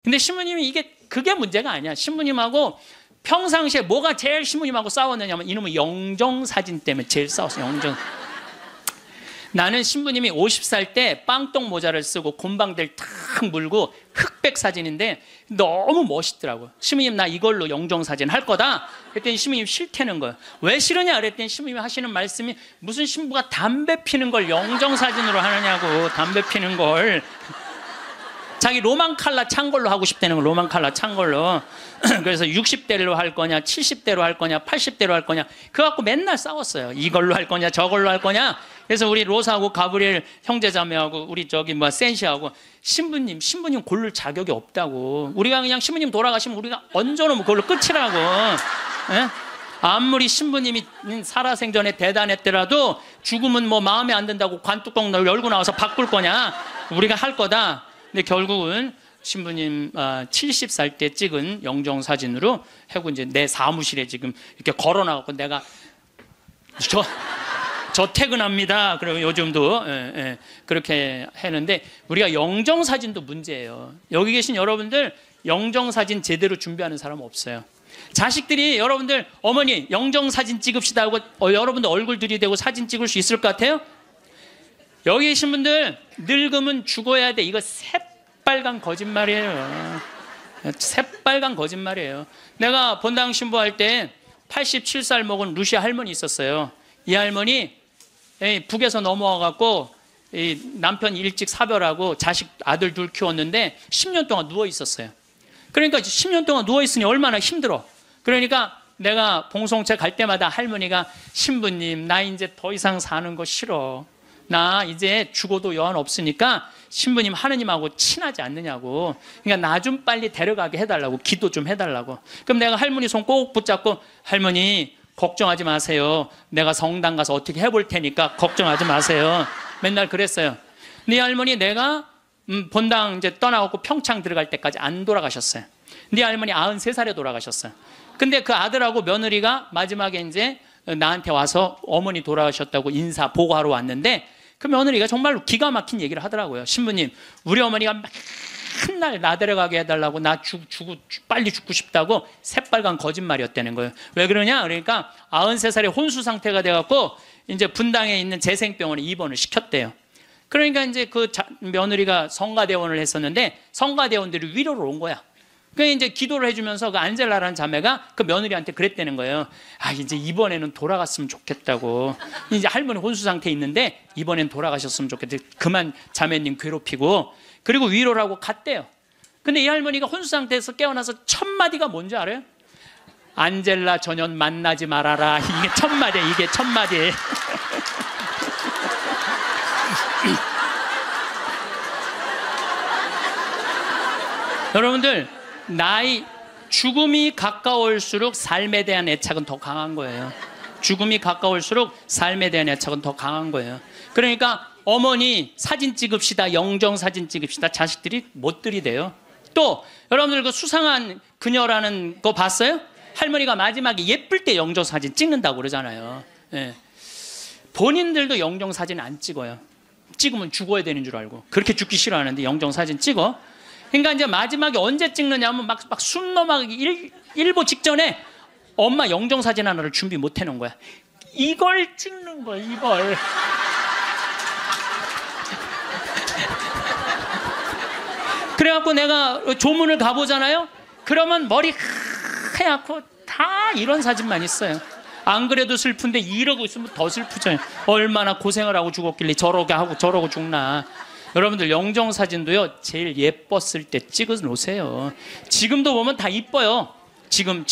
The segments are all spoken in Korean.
근데 신부님이 그게 문제가 아니야. 신부님하고 평상시에 뭐가 제일 신부님하고 싸웠느냐면 이놈의 영정사진 때문에 제일 싸웠어요. 나는 신부님이 50살 때 빵똥 모자를 쓰고 곰방대를 탁 물고 흑백 사진인데 너무 멋있더라고요. 신부님 나 이걸로 영정사진 할 거다. 그랬더니 신부님 싫다는 거예요. 왜 싫으냐 그랬더니 신부님이 하시는 말씀이 무슨 신부가 담배 피는 걸 영정사진으로 하느냐고. 담배 피는 걸 자기 로망 칼라 찬 걸로 하고 싶다는 거. 로망 칼라 찬 걸로. 그래서 60대로 할 거냐 70대로 할 거냐 80대로 할 거냐 그거 갖고 맨날 싸웠어요. 이걸로 할 거냐 저걸로 할 거냐. 그래서 우리 로사하고 가브리엘 형제자매하고 우리 센시하고 신부님 고를 자격이 없다고. 우리가 그냥 신부님 돌아가시면 우리가 얹어놓으면 그걸로 끝이라고. 예? 아무리 신부님이 살아생전에 대단했더라도 죽으면 뭐 마음에 안 든다고 관뚜껑 열고 나와서 바꿀 거냐. 우리가 할 거다. 근데 결국은 신부님 70살 때 찍은 영정사진으로 하고 이제 내 사무실에 지금 이렇게 걸어놔갖고 내가 저 퇴근합니다. 그리고 요즘도 그렇게 했는데 우리가 영정사진도 문제예요. 여기 계신 여러분들 영정사진 제대로 준비하는 사람 없어요. 자식들이 여러분들 어머니 영정사진 찍읍시다 하고 여러분들 얼굴 들이대고 사진 찍을 수 있을 것 같아요? 여기 계신 분들 늙으면 죽어야 돼. 이거 새빨간 거짓말이에요. 새빨간 거짓말이에요. 내가 본당 신부할 때 87살 먹은 루시아 할머니 있었어요. 이 할머니 북에서 넘어와갖고 남편 일찍 사별하고 자식 아들 둘 키웠는데 10년 동안 누워 있었어요. 그러니까 10년 동안 누워 있으니 얼마나 힘들어. 그러니까 내가 봉송체 갈 때마다 할머니가 신부님 나 이제 더 이상 사는 거 싫어. 나 이제 죽어도 여한 없으니까 신부님 하느님하고 친하지 않느냐고. 그러니까 나 좀 빨리 데려가게 해달라고. 기도 좀 해달라고. 그럼 내가 할머니 손 꼭 붙잡고 할머니 걱정하지 마세요. 내가 성당 가서 어떻게 해볼 테니까 걱정하지 마세요. 맨날 그랬어요. 네 할머니 내가 본당 이제 떠나고 평창 들어갈 때까지 안 돌아가셨어요. 네 할머니 93살에 돌아가셨어요. 근데 그 아들하고 며느리가 마지막에 이제 나한테 와서 어머니 돌아가셨다고 인사 보고하러 왔는데 그 며느리가 정말로 기가 막힌 얘기를 하더라고요. 신부님 우리 어머니가 맨날 나 데려가게 해달라고 나 빨리 죽고 싶다고 새빨간 거짓말이었다는 거예요. 왜 그러냐 그러니까 93살에 혼수 상태가 돼갖고 이제 분당에 있는 재생병원에 입원을 시켰대요. 그러니까 이제 그 며느리가 성가대원을 했었는데 성가대원들이 위로를 온 거야. 그러니까 이제 기도를 해주면서 그 안젤라라는 자매가 그 며느리한테 그랬다는 거예요. 아 이제 이번에는 돌아갔으면 좋겠다고. 이제 할머니 혼수 상태에 있는데 이번엔 돌아가셨으면 좋겠다. 그만 자매님 괴롭히고. 그리고 위로를 하고 갔대요. 근데 이 할머니가 혼수 상태에서 깨어나서 첫 마디가 뭔지 알아요? 안젤라 전현 만나지 말아라. 이게 첫 마디야. 이게 첫 마디. 여러분들 죽음이 가까울수록 삶에 대한 애착은 더 강한 거예요. 죽음이 가까울수록 삶에 대한 애착은 더 강한 거예요. 그러니까 어머니 사진 찍읍시다. 영정사진 찍읍시다. 자식들이 못 들이대요. 또 여러분들 그 수상한 그녀라는 거 봤어요? 할머니가 마지막에 예쁠 때 영정사진 찍는다고 그러잖아요. 예. 본인들도 영정사진 안 찍어요. 찍으면 죽어야 되는 줄 알고. 그렇게 죽기 싫어하는데 영정사진 찍어. 그러니까 이제 마지막에 언제 찍느냐면 막 숨 넘어가기 일보 직전에 엄마 영정사진 하나를 준비 못 해놓은 거야. 이걸 찍는 거야, 이걸. 그래갖고 내가 조문을 가보잖아요. 그러면 머리 하얗고 다 이런 사진만 있어요. 안 그래도 슬픈데 이러고 있으면 더 슬프죠. 얼마나 고생을 하고 죽었길래 저러게 하고 저러고 죽나. 여러분들 영정사진도요 제일 예뻤을 때 찍어 놓으세요. 지금도 보면 다 이뻐요. 지금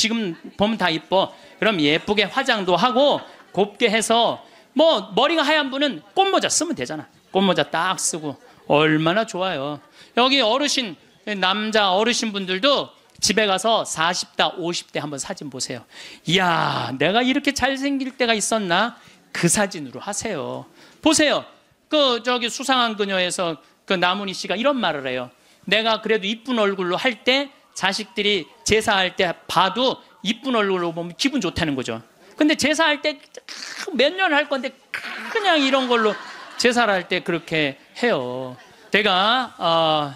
보면 다 이뻐. 그럼 예쁘게 화장도 하고 곱게 해서 뭐 머리가 하얀 분은 꽃모자 쓰면 되잖아. 꽃모자 딱 쓰고 얼마나 좋아요. 여기 어르신 남자 어르신 분들도 집에 가서 40대 50대 한번 사진 보세요. 이야 내가 이렇게 잘생길 때가 있었나. 그 사진으로 하세요. 보세요. 수상한 그녀에서 그 나문희 씨가 이런 말을 해요. 내가 그래도 이쁜 얼굴로 할 때 자식들이 제사할 때 봐도 이쁜 얼굴로 보면 기분 좋다는 거죠. 근데 제사할 때 몇 년 할 건데 그냥 이런 걸로 제사를 할 때 그렇게 해요. 내가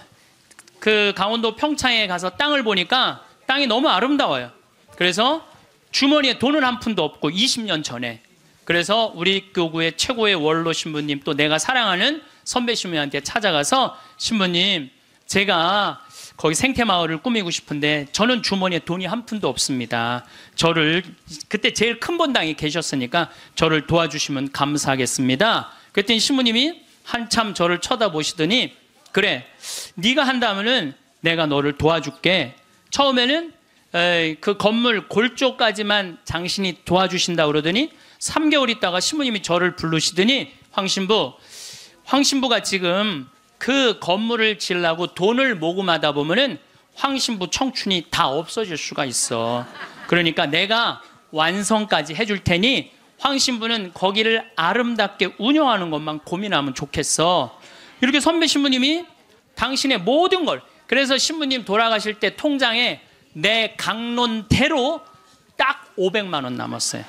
그 강원도 평창에 가서 땅을 보니까 땅이 너무 아름다워요. 그래서 주머니에 돈은 한 푼도 없고 20년 전에. 그래서 우리 교구의 최고의 원로 신부님, 또 내가 사랑하는 선배 신부님한테 찾아가서, 신부님, 제가 거기 생태마을을 꾸미고 싶은데 저는 주머니에 돈이 한 푼도 없습니다. 저를, 그때 제일 큰 본당에 계셨으니까 저를 도와주시면 감사하겠습니다. 그랬더니 신부님이 한참 저를 쳐다보시더니, 그래, 네가 한다면은 내가 너를 도와줄게. 처음에는 그 건물 골조까지만 당신이 도와주신다 그러더니 3개월 있다가 신부님이 저를 부르시더니, 황신부가 지금 그 건물을 지으려고 돈을 모금하다 보면은 황신부 청춘이 다 없어질 수가 있어. 그러니까 내가 완성까지 해줄 테니 황신부는 거기를 아름답게 운영하는 것만 고민하면 좋겠어. 이렇게 선배 신부님이 당신의 모든 걸, 그래서 신부님 돌아가실 때 통장에 내 강론대로 딱 500만 원 남았어요.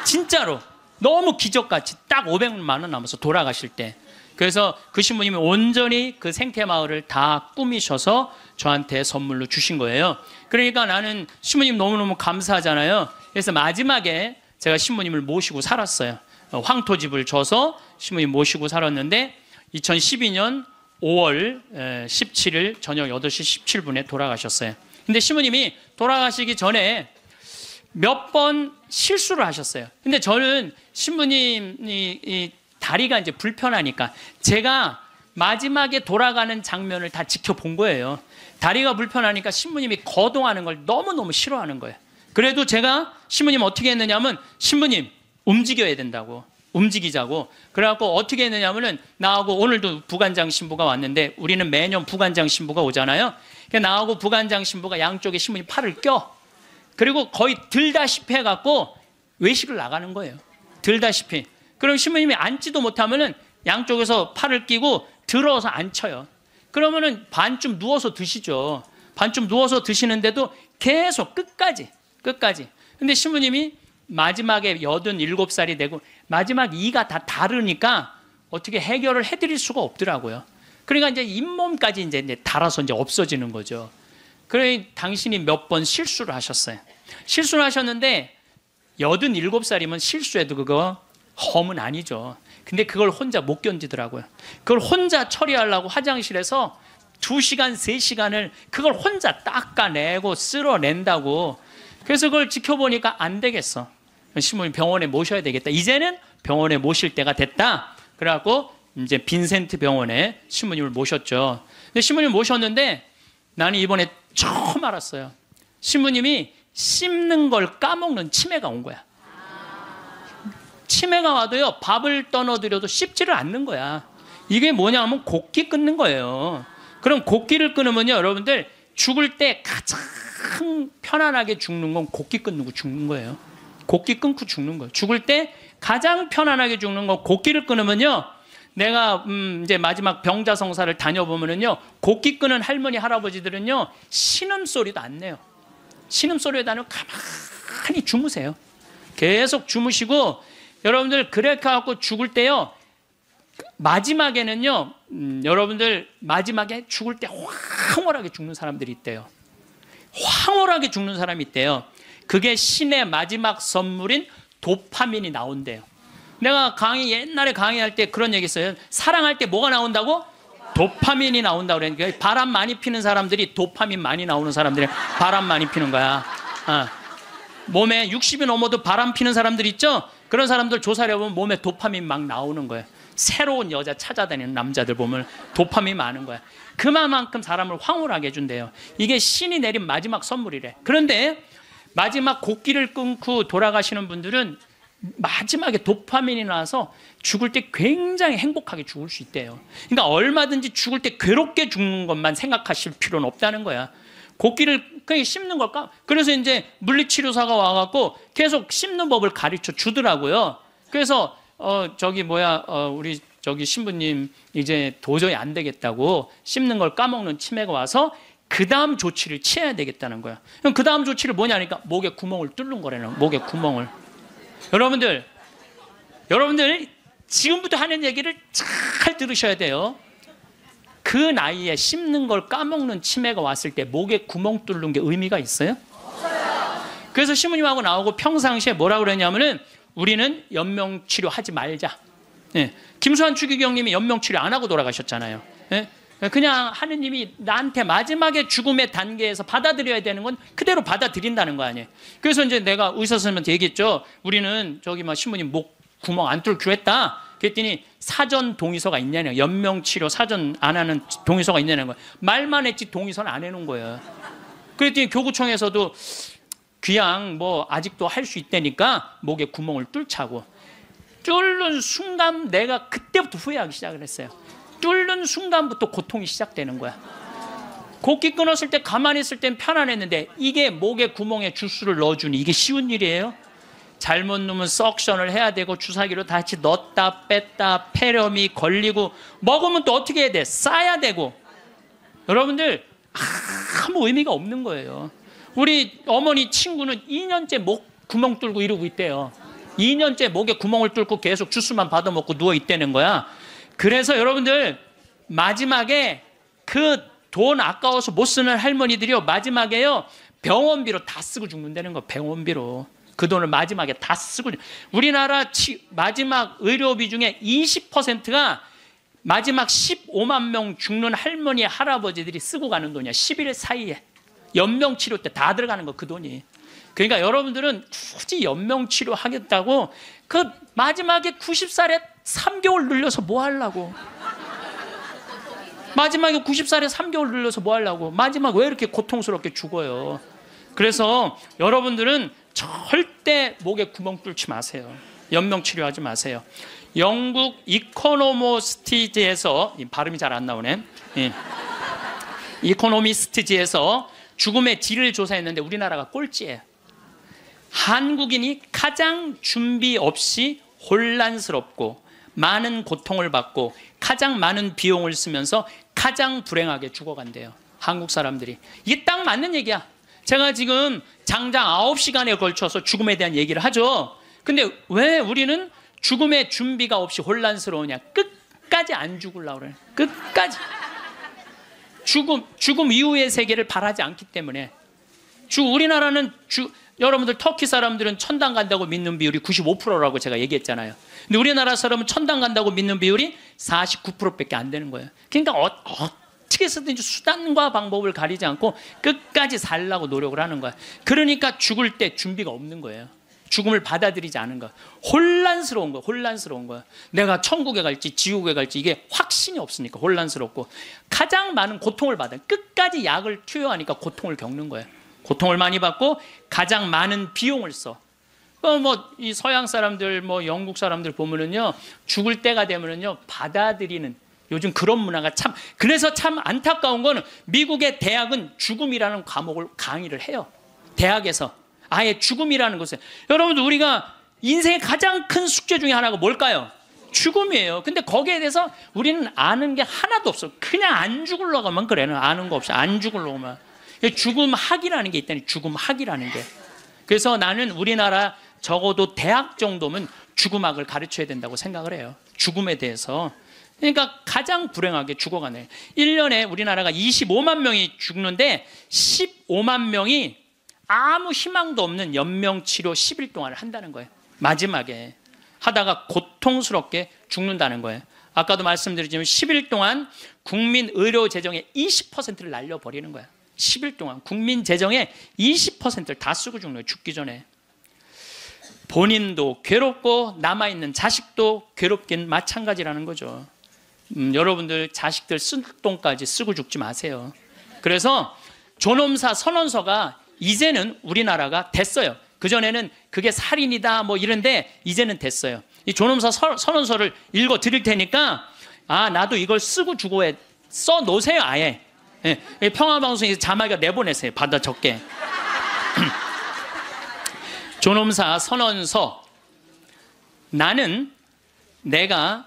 진짜로 너무 기적같이 딱 500만 원 남았어, 돌아가실 때. 그래서 그 신부님이 온전히 그 생태마을을 다 꾸미셔서 저한테 선물로 주신 거예요. 그러니까 나는 신부님 너무너무 감사하잖아요. 그래서 마지막에 제가 신부님을 모시고 살았어요. 황토집을 져서 신부님 모시고 살았는데 2012년 5월 17일 저녁 8시 17분에 돌아가셨어요. 근데 신부님이 돌아가시기 전에 몇 번 실수를 하셨어요. 근데 저는 신부님이 이 다리가 이제 불편하니까 제가 마지막에 돌아가는 장면을 다 지켜본 거예요. 다리가 불편하니까 신부님이 거동하는 걸 너무너무 싫어하는 거예요. 그래도 제가 신부님 어떻게 했느냐면, 신부님 움직여야 된다고, 움직이자고. 그래갖고 어떻게 했느냐면은, 나하고 오늘도 부관장 신부가 왔는데, 우리는 매년 부관장 신부가 오잖아요. 나하고 부관장 신부가 양쪽에 신부님 팔을 껴. 그리고 거의 들다시피 해갖고 외식을 나가는 거예요. 들다시피. 그럼 신부님이 앉지도 못하면은 양쪽에서 팔을 끼고 들어서 앉혀요. 그러면은 반쯤 누워서 드시죠. 반쯤 누워서 드시는데도 계속 끝까지. 근데 신부님이 마지막에 87살이 되고 마지막 이가 다 다르니까 어떻게 해결을 해드릴 수가 없더라고요. 그러니까 이제 잇몸까지 이제 달아서 이제 없어지는 거죠. 그래, 당신이 몇 번 실수를 하셨어요. 실수를 하셨는데 87살이면 실수해도 그거 험은 아니죠. 근데 그걸 혼자 못 견디더라고요. 그걸 혼자 처리하려고 화장실에서 2시간, 3시간을 그걸 혼자 닦아내고 쓸어낸다고. 그래서 그걸 지켜보니까 안 되겠어. 신부님 병원에 모셔야 되겠다. 이제는 병원에 모실 때가 됐다. 그래갖고 이제 빈센트 병원에 신부님을 모셨죠. 근데 신부님 모셨는데 나는 이번에 처음 알았어요. 신부님이 씹는 걸 까먹는 치매가 온 거야. 치매가 와도요, 밥을 떠넣어드려도 씹지를 않는 거야. 이게 뭐냐면 곡기 끊는 거예요. 그럼 곡기를 끊으면요, 여러분들 죽을 때 가장 편안하게 죽는 건 곡기 끊고 죽는 거예요. 곡기 끊고 죽는 거예요. 죽을 때 가장 편안하게 죽는 건 곡기를 끊으면요, 내가 이제 마지막 병자성사를 다녀보면은요, 곡기 끊은 할머니 할아버지들은요 신음소리도 안 내요. 신음소리도 안 내고 가만히 주무세요. 계속 주무시고, 여러분들 그렇게 갖고 죽을 때요, 마지막에는요, 여러분들 마지막에 죽을 때 황홀하게 죽는 사람들이 있대요. 황홀하게 죽는 사람이 있대요. 그게 신의 마지막 선물인 도파민이 나온대요. 내가 옛날에 강의할 때 그런 얘기 했어요. 사랑할 때 뭐가 나온다고? 도파민이 나온다고 그러니까 바람 많이 피는 사람들이, 도파민 많이 나오는 사람들이 바람 많이 피는 거야. 몸에 60이 넘어도 바람 피는 사람들 있죠? 그런 사람들 조사를 해보면 몸에 도파민 막 나오는 거예요. 새로운 여자 찾아다니는 남자들 보면 도파민이 많은 거야. 그만큼 사람을 황홀하게 해준대요. 이게 신이 내린 마지막 선물이래. 그런데 마지막 곡기를 끊고 돌아가시는 분들은 마지막에 도파민이 나와서 죽을 때 굉장히 행복하게 죽을 수 있대요. 그러니까 얼마든지 죽을 때 괴롭게 죽는 것만 생각하실 필요는 없다는 거야. 곡기를 그냥 씹는 걸까? 그래서 이제 물리치료사가 와갖고 계속 씹는 법을 가르쳐 주더라고요. 그래서 우리 신부님 이제 도저히 안 되겠다고 씹는 걸 까먹는 치매가 와서 그 다음 조치를 취해야 되겠다는 거야. 그럼 그 다음 조치를 뭐냐니까 목에 구멍을 뚫는 거라는, 목에 구멍을. 여러분들 지금부터 하는 얘기를 잘 들으셔야 돼요. 그 나이에 씹는 걸 까먹는 치매가 왔을 때 목에 구멍 뚫는 게 의미가 있어요? 그래서 시부님하고 나오고 평상시에 뭐라고 그러냐면은 우리는 연명치료 하지 말자. 예. 김수환 추기경님이 연명치료 안 하고 돌아가셨잖아요. 예. 그냥 하느님이 나한테 마지막에 죽음의 단계에서 받아들여야 되는 건 그대로 받아들인다는 거 아니에요. 그래서 이제 내가 의사 선생님한테 얘기했죠. 우리는 저기 막 신부님 목 구멍 안 뚫기로 했다. 그랬더니 사전 동의서가 있냐는 거예요. 연명치료 사전 안 하는 동의서가 있냐는 거예요. 말만 했지 동의서는 안 해놓은 거예요. 그랬더니 교구청에서도 그냥 뭐 아직도 할 수 있다니까 목에 구멍을 뚫자고. 뚫는 순간 내가 그때부터 후회하기 시작을 했어요. 뚫는 순간부터 고통이 시작되는 거야. 곡기 끊었을 때 가만히 있을 땐 편안했는데 이게 목에 구멍에 주스를 넣어주니 이게 쉬운 일이에요? 잘못 넣으면 석션을 해야 되고 주사기로 다시 넣었다 뺐다 폐렴이 걸리고 먹으면 또 어떻게 해야 돼? 싸야 되고. 여러분들 아무 의미가 없는 거예요. 우리 어머니 친구는 2년째 목 구멍 뚫고 이러고 있대요. 2년째 목에 구멍을 뚫고 계속 주스만 받아먹고 누워 있다는 거야. 그래서 여러분들 마지막에 그 돈 아까워서 못 쓰는 할머니들이요, 마지막에요 병원비로 다 쓰고 죽는다는 거. 병원비로 그 돈을 마지막에 다 쓰고. 우리나라 마지막 의료비 중에 20%가 마지막 15만 명 죽는 할머니 할아버지들이 쓰고 가는 돈이야. 10일 사이에 연명치료 때 다 들어가는 거, 그 돈이. 그러니까 여러분들은 굳이 연명치료 하겠다고 그 마지막에 90살에 3개월 늘려서 뭐 하려고. 마지막에 90살에 3개월 늘려서 뭐 하려고. 마지막 왜 이렇게 고통스럽게 죽어요. 그래서 여러분들은 절대 목에 구멍 뚫지 마세요. 연명치료하지 마세요. 영국 이코노미스트지에서, 발음이 잘 안 나오네. 이코노미스트지에서 죽음의 질을 조사했는데 우리나라가 꼴찌예요. 한국인이 가장 준비 없이 혼란스럽고 많은 고통을 받고 가장 많은 비용을 쓰면서 가장 불행하게 죽어간대요. 한국 사람들이. 이게 딱 맞는 얘기야. 제가 지금 장장 9시간에 걸쳐서 죽음에 대한 얘기를 하죠. 근데 왜 우리는 죽음의 준비가 없이 혼란스러우냐? 끝까지 안 죽으려고 그래. 끝까지. 죽음 이후의 세계를 바라지 않기 때문에. 우리나라는 여러분들 터키 사람들은 천당 간다고 믿는 비율이 95%라고 제가 얘기했잖아요. 근데 우리나라 사람은 천당 간다고 믿는 비율이 49%밖에 안 되는 거예요. 그러니까 어떻게 해서든지 수단과 방법을 가리지 않고 끝까지 살려고 노력을 하는 거야. 그러니까 죽을 때 준비가 없는 거예요. 죽음을 받아들이지 않은 거야. 혼란스러운 거야. 혼란스러운 거야. 내가 천국에 갈지 지옥에 갈지 이게 확신이 없으니까 혼란스럽고 가장 많은 고통을 받아요. 끝까지 약을 투여하니까 고통을 겪는 거예요. 고통을 많이 받고 가장 많은 비용을 써. 이 서양 사람들, 영국 사람들 보면은요, 죽을 때가 되면은요, 받아들이는 요즘 그런 문화가 참. 그래서 참 안타까운 거는 미국의 대학은 죽음이라는 과목을 강의를 해요. 대학에서 아예 죽음이라는 것을. 여러분들 우리가 인생의 가장 큰 숙제 중에 하나가 뭘까요? 죽음이에요. 근데 거기에 대해서 우리는 아는 게 하나도 없어. 그냥 안 죽으려고만 그래. 아는 거 없이 안 죽으려고만. 죽음학이라는 게 있다니. 죽음학이라는 게. 그래서 나는 우리나라 적어도 대학 정도면 죽음학을 가르쳐야 된다고 생각을 해요. 죽음에 대해서. 그러니까 가장 불행하게 죽어가네. 1년에 우리나라가 25만 명이 죽는데 15만 명이 아무 희망도 없는 연명치료 10일 동안을 한다는 거예요. 마지막에 하다가 고통스럽게 죽는다는 거예요. 아까도 말씀드렸지만 10일 동안 국민 의료 재정의 20%를 날려버리는 거예요. 10일 동안 국민 재정의 20%를 다 쓰고 죽는 거예요. 죽기 전에. 본인도 괴롭고 남아있는 자식도 괴롭긴 마찬가지라는 거죠. 여러분들 자식들 쓸 돈까지 쓰고 죽지 마세요. 그래서 존엄사 선언서가 이제는 우리나라가 됐어요. 그전에는 그게 살인이다 이런데 이제는 됐어요. 이 존엄사 선언서를 읽어 드릴 테니까 나도 이걸 쓰고 죽어야 써 놓으세요. 아예. 평화방송에서 자막에 내보내세요. 받아 적게. 존엄사 선언서. 나는 내가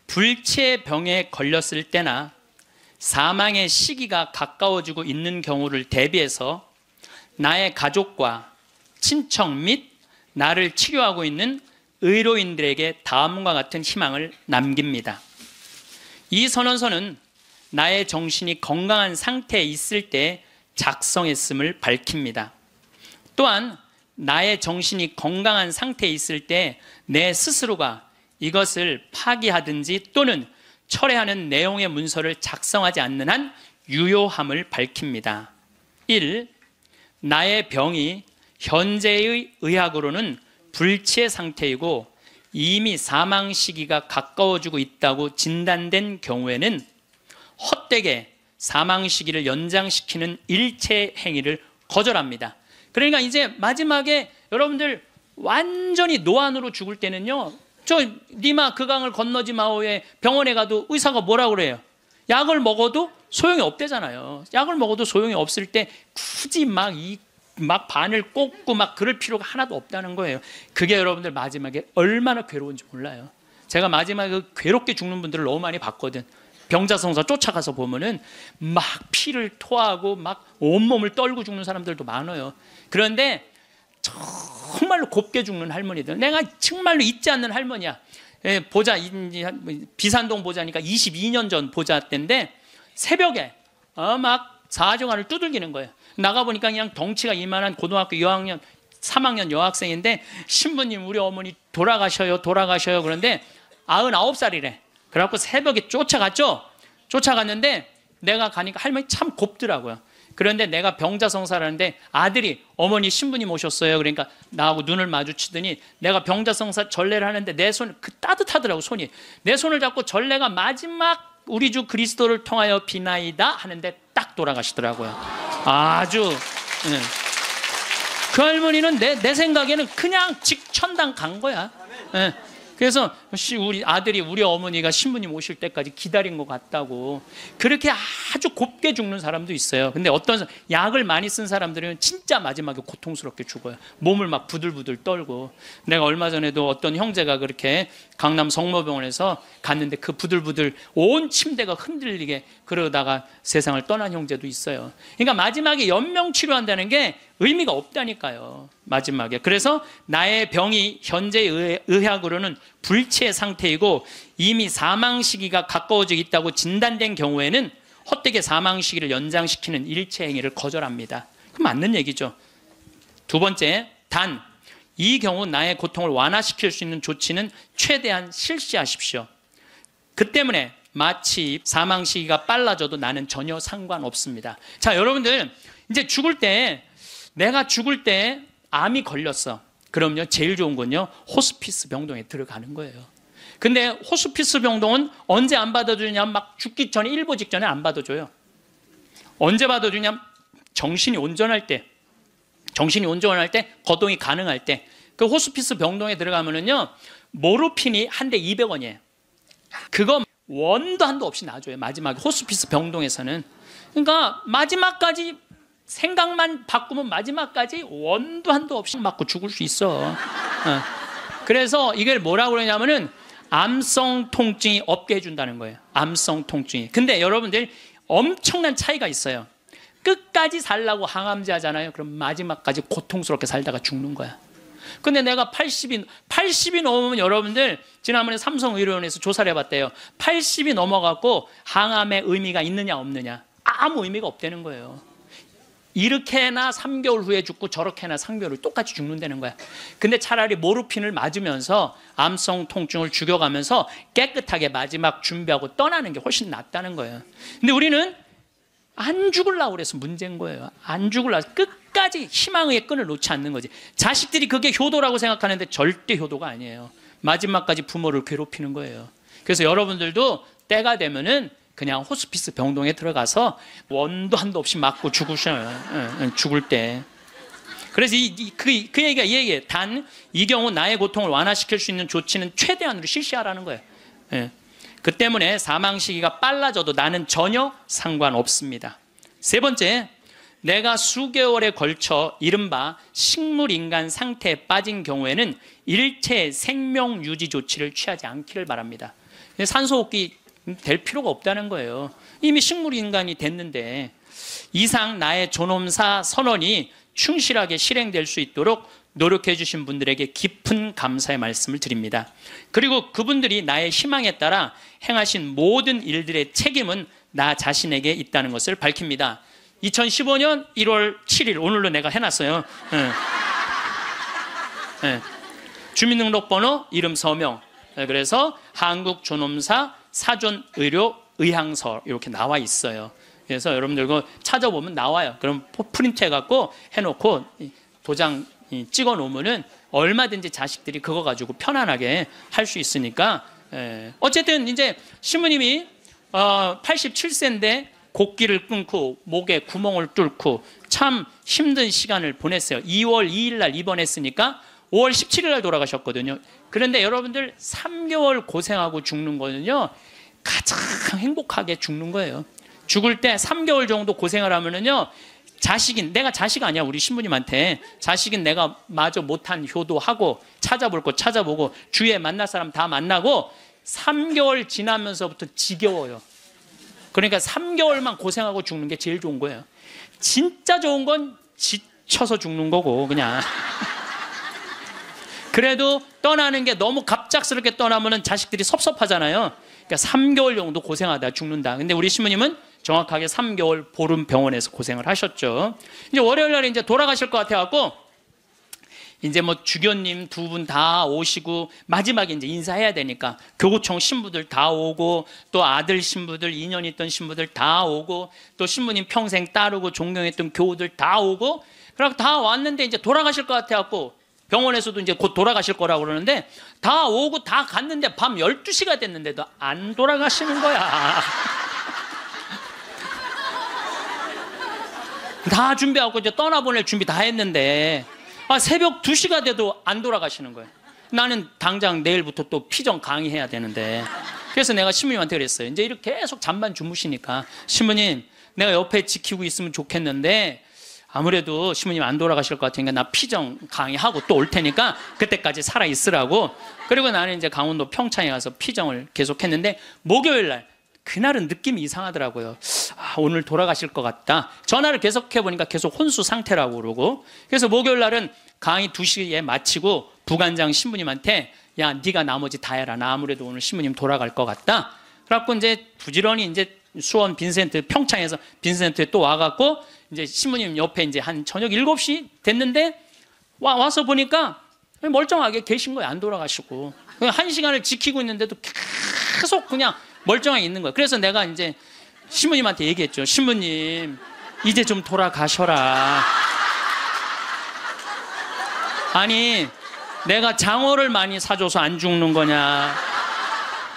불치병에 걸렸을 때나 사망의 시기가 가까워지고 있는 경우를 대비해서 나의 가족과 친척 및 나를 치료하고 있는 의료인들에게 다음과 같은 희망을 남깁니다. 이 선언서는 나의 정신이 건강한 상태에 있을 때 작성했음을 밝힙니다. 또한 나의 정신이 건강한 상태에 있을 때 내 스스로가 이것을 파기하든지 또는 철회하는 내용의 문서를 작성하지 않는 한 유효함을 밝힙니다. 1. 나의 병이 현재의 의학으로는 불치의 상태이고 이미 사망 시기가 가까워지고 있다고 진단된 경우에는 헛되게 사망 시기를 연장시키는 일체 행위를 거절합니다. 그러니까 이제 마지막에 여러분들 완전히 노안으로 죽을 때는요, 저 니마 그 강을 건너지 마오에 병원에 가도 의사가 뭐라고 그래요? 약을 먹어도 소용이 없대잖아요. 약을 먹어도 소용이 없을 때 굳이 막 바늘 꽂고 막 그럴 필요가 하나도 없다는 거예요. 그게 여러분들 마지막에 얼마나 괴로운지 몰라요. 제가 마지막에 괴롭게 죽는 분들을 너무 많이 봤거든. 병자성사 쫓아가서 보면은 막 피를 토하고 막 온몸을 떨고 죽는 사람들도 많아요. 그런데 정말로 곱게 죽는 할머니들, 내가 정말로 잊지 않는 할머니야. 보자, 비산동 보자니까 22년 전 보자 때인데 새벽에 막 사정환을 두들기는 거예요. 나가보니까 그냥 덩치가 이만한 고등학교 2학년 3학년 여학생인데, 신부님 우리 어머니 돌아가셔요 그런데 99살이래 그래갖고 새벽에 쫓아갔죠. 쫓아갔는데 내가 가니까 할머니 참 곱더라고요. 그런데 내가 병자성사를 하는데 아들이 어머니 신부님 오셨어요. 그러니까 나하고 눈을 마주치더니 내가 병자성사 전례를 하는데 내 손 따뜻하더라고. 손이 내 손을 잡고 전례가 마지막 우리 주 그리스도를 통하여 비나이다 하는데 딱 돌아가시더라고요. 아주 그 할머니는 내 생각에는 그냥 직천당 간 거야. 그래서 우리 아들이 우리 어머니가 신부님 오실 때까지 기다린 것 같다고. 그렇게 아주 곱게 죽는 사람도 있어요. 근데 어떤 약을 많이 쓴 사람들은 진짜 마지막에 고통스럽게 죽어요. 몸을 막 부들부들 떨고. 내가 얼마 전에도 어떤 형제가 그렇게 강남 성모병원에서 갔는데 그 부들부들 온 침대가 흔들리게 그러다가 세상을 떠난 형제도 있어요. 그러니까 마지막에 연명치료한다는 게 의미가 없다니까요, 마지막에. 그래서 나의 병이 현재 의학으로는 불치의 상태이고 이미 사망 시기가 가까워지고 있다고 진단된 경우에는 헛되게 사망 시기를 연장시키는 일체 행위를 거절합니다. 그럼 맞는 얘기죠. 두 번째, 단 이 경우 나의 고통을 완화시킬 수 있는 조치는 최대한 실시하십시오. 그 때문에 마치 사망 시기가 빨라져도 나는 전혀 상관없습니다. 자, 여러분들 이제 내가 죽을 때 암이 걸렸어. 그럼요, 제일 좋은 건요, 호스피스 병동에 들어가는 거예요. 근데 호스피스 병동은 언제 안 받아주냐? 막 죽기 전에, 일보 직전에 안 받아줘요. 언제 받아주냐? 정신이 온전할 때, 거동이 가능할 때. 그 호스피스 병동에 들어가면은요, 모르핀이 한 대 200원이에요. 그거 원도 한도 없이 놔줘요, 마지막에. 호스피스 병동에서는. 그러니까 마지막까지 생각만 바꾸면 마지막까지 원도 한도 없이 맞고 죽을 수 있어. 그래서 이걸 뭐라고 그러냐면은 암성 통증이 없게 해준다는 거예요. 암성 통증이. 근데 여러분들 엄청난 차이가 있어요. 끝까지 살라고 항암제 하잖아요. 그럼 마지막까지 고통스럽게 살다가 죽는 거야. 근데 내가 80이 넘으면, 여러분들 지난번에 삼성의료원에서 조사를 해봤대요. 80이 넘어갖고 항암의 의미가 있느냐 없느냐, 아무 의미가 없다는 거예요. 이렇게나 3개월 후에 죽고 저렇게나 3개월 후에 똑같이 죽는다는 거야. 근데 차라리 모르핀을 맞으면서 암성 통증을 죽여가면서 깨끗하게 마지막 준비하고 떠나는 게 훨씬 낫다는 거예요. 근데 우리는 안 죽으려고 그래서 문제인 거예요. 안 죽으려고 끝까지 희망의 끈을 놓지 않는 거지. 자식들이 그게 효도라고 생각하는데 절대 효도가 아니에요. 마지막까지 부모를 괴롭히는 거예요. 그래서 여러분들도 때가 되면은 그냥 호스피스 병동에 들어가서 원도 한도 없이 맞고 죽으셔요. 죽을 때. 그래서 그 얘기가 이 얘기예요. 단 이 경우 나의 고통을 완화시킬 수 있는 조치는 최대한으로 실시하라는 거예요. 그 때문에 사망 시기가 빨라져도 나는 전혀 상관없습니다. 세 번째, 내가 수개월에 걸쳐 이른바 식물인간 상태에 빠진 경우에는 일체 생명 유지 조치를 취하지 않기를 바랍니다. 산소호흡기 될 필요가 없다는 거예요. 이미 식물인간이 됐는데. 이상 나의 존엄사 선언이 충실하게 실행될 수 있도록 노력해 주신 분들에게 깊은 감사의 말씀을 드립니다. 그리고 그분들이 나의 희망에 따라 행하신 모든 일들의 책임은 나 자신에게 있다는 것을 밝힙니다. 2015년 1월 7일 오늘로 내가 해놨어요. 주민등록번호, 이름, 서명. 그래서 한국존엄사 사전의료의향서 이렇게 나와 있어요. 그래서 여러분들 그거 찾아보면 나와요. 그럼 프린트 해갖고 해놓고 도장 찍어 놓으면은 얼마든지 자식들이 그거 가지고 편안하게 할 수 있으니까. 어쨌든 이제 신부님이 87세인데 곡기를 끊고 목에 구멍을 뚫고 참 힘든 시간을 보냈어요. 2월 2일 날 입원했으니까 5월 17일 날 돌아가셨거든요. 그런데 여러분들 3개월 고생하고 죽는 거는요, 가장 행복하게 죽는 거예요. 죽을 때 3개월 정도 고생을 하면은요, 자식인, 내가 자식 아니야, 우리 신부님한테. 자식인 내가 마저 못한 효도하고, 찾아볼 거 찾아보고, 주위에 만날 사람 다 만나고, 3개월 지나면서부터 지겨워요. 그러니까 3개월만 고생하고 죽는 게 제일 좋은 거예요. 진짜 좋은 건 지쳐서 죽는 거고, 그냥. 그래도 떠나는 게 너무 갑작스럽게 떠나면은 자식들이 섭섭하잖아요. 그러니까 3개월 정도 고생하다 죽는다. 근데 우리 신부님은 정확하게 3개월 보름 병원에서 고생을 하셨죠. 이제 월요일 날에 이제 돌아가실 것 같아갖고, 이제 뭐 주교님 두 분 다 오시고, 마지막에 이제 인사해야 되니까, 교구청 신부들 다 오고, 또 아들 신부들, 인연 있던 신부들 다 오고, 또 신부님 평생 따르고 존경했던 교우들 다 오고, 그래서 다 왔는데 이제 돌아가실 것 같아갖고, 병원에서도 이제 곧 돌아가실 거라고 그러는데, 다 오고 다 갔는데 밤 12시가 됐는데도 안 돌아가시는 거야. 다 준비하고 이제 떠나보낼 준비 다 했는데, 새벽 2시가 돼도 안 돌아가시는 거예요. 나는 당장 내일부터 또 피정 강의해야 되는데. 그래서 내가 신부님한테 그랬어요. 이제 이렇게 계속 잠만 주무시니까, 신부님, 내가 옆에 지키고 있으면 좋겠는데, 아무래도 신부님 안 돌아가실 것 같으니까 나 피정 강의하고 또 올 테니까 그때까지 살아 있으라고. 그리고 나는 이제 강원도 평창에 가서 피정을 계속했는데, 목요일 날 그날은 느낌이 이상하더라고요. 오늘 돌아가실 것 같다. 전화를 계속해 보니까 계속 혼수 상태라고 그러고. 그래서 목요일 날은 강의 2시에 마치고 부관장 신부님한테, 야, 네가 나머지 다 해라. 나 아무래도 오늘 신부님 돌아갈 것 같다. 그래갖고 이제 부지런히 이제 수원 빈센트, 평창에서 빈센트에 또 와갖고 이제 신부님 옆에 이제 한 저녁 7시 됐는데 와서 보니까 멀쩡하게 계신 거예요. 안 돌아가시고. 1시간을 지키고 있는데도 계속 그냥 멀쩡하게 있는 거예요. 그래서 내가 이제 신부님한테 얘기했죠. 신부님, 이제 좀 돌아가셔라. 아니, 내가 장어를 많이 사줘서 안 죽는 거냐.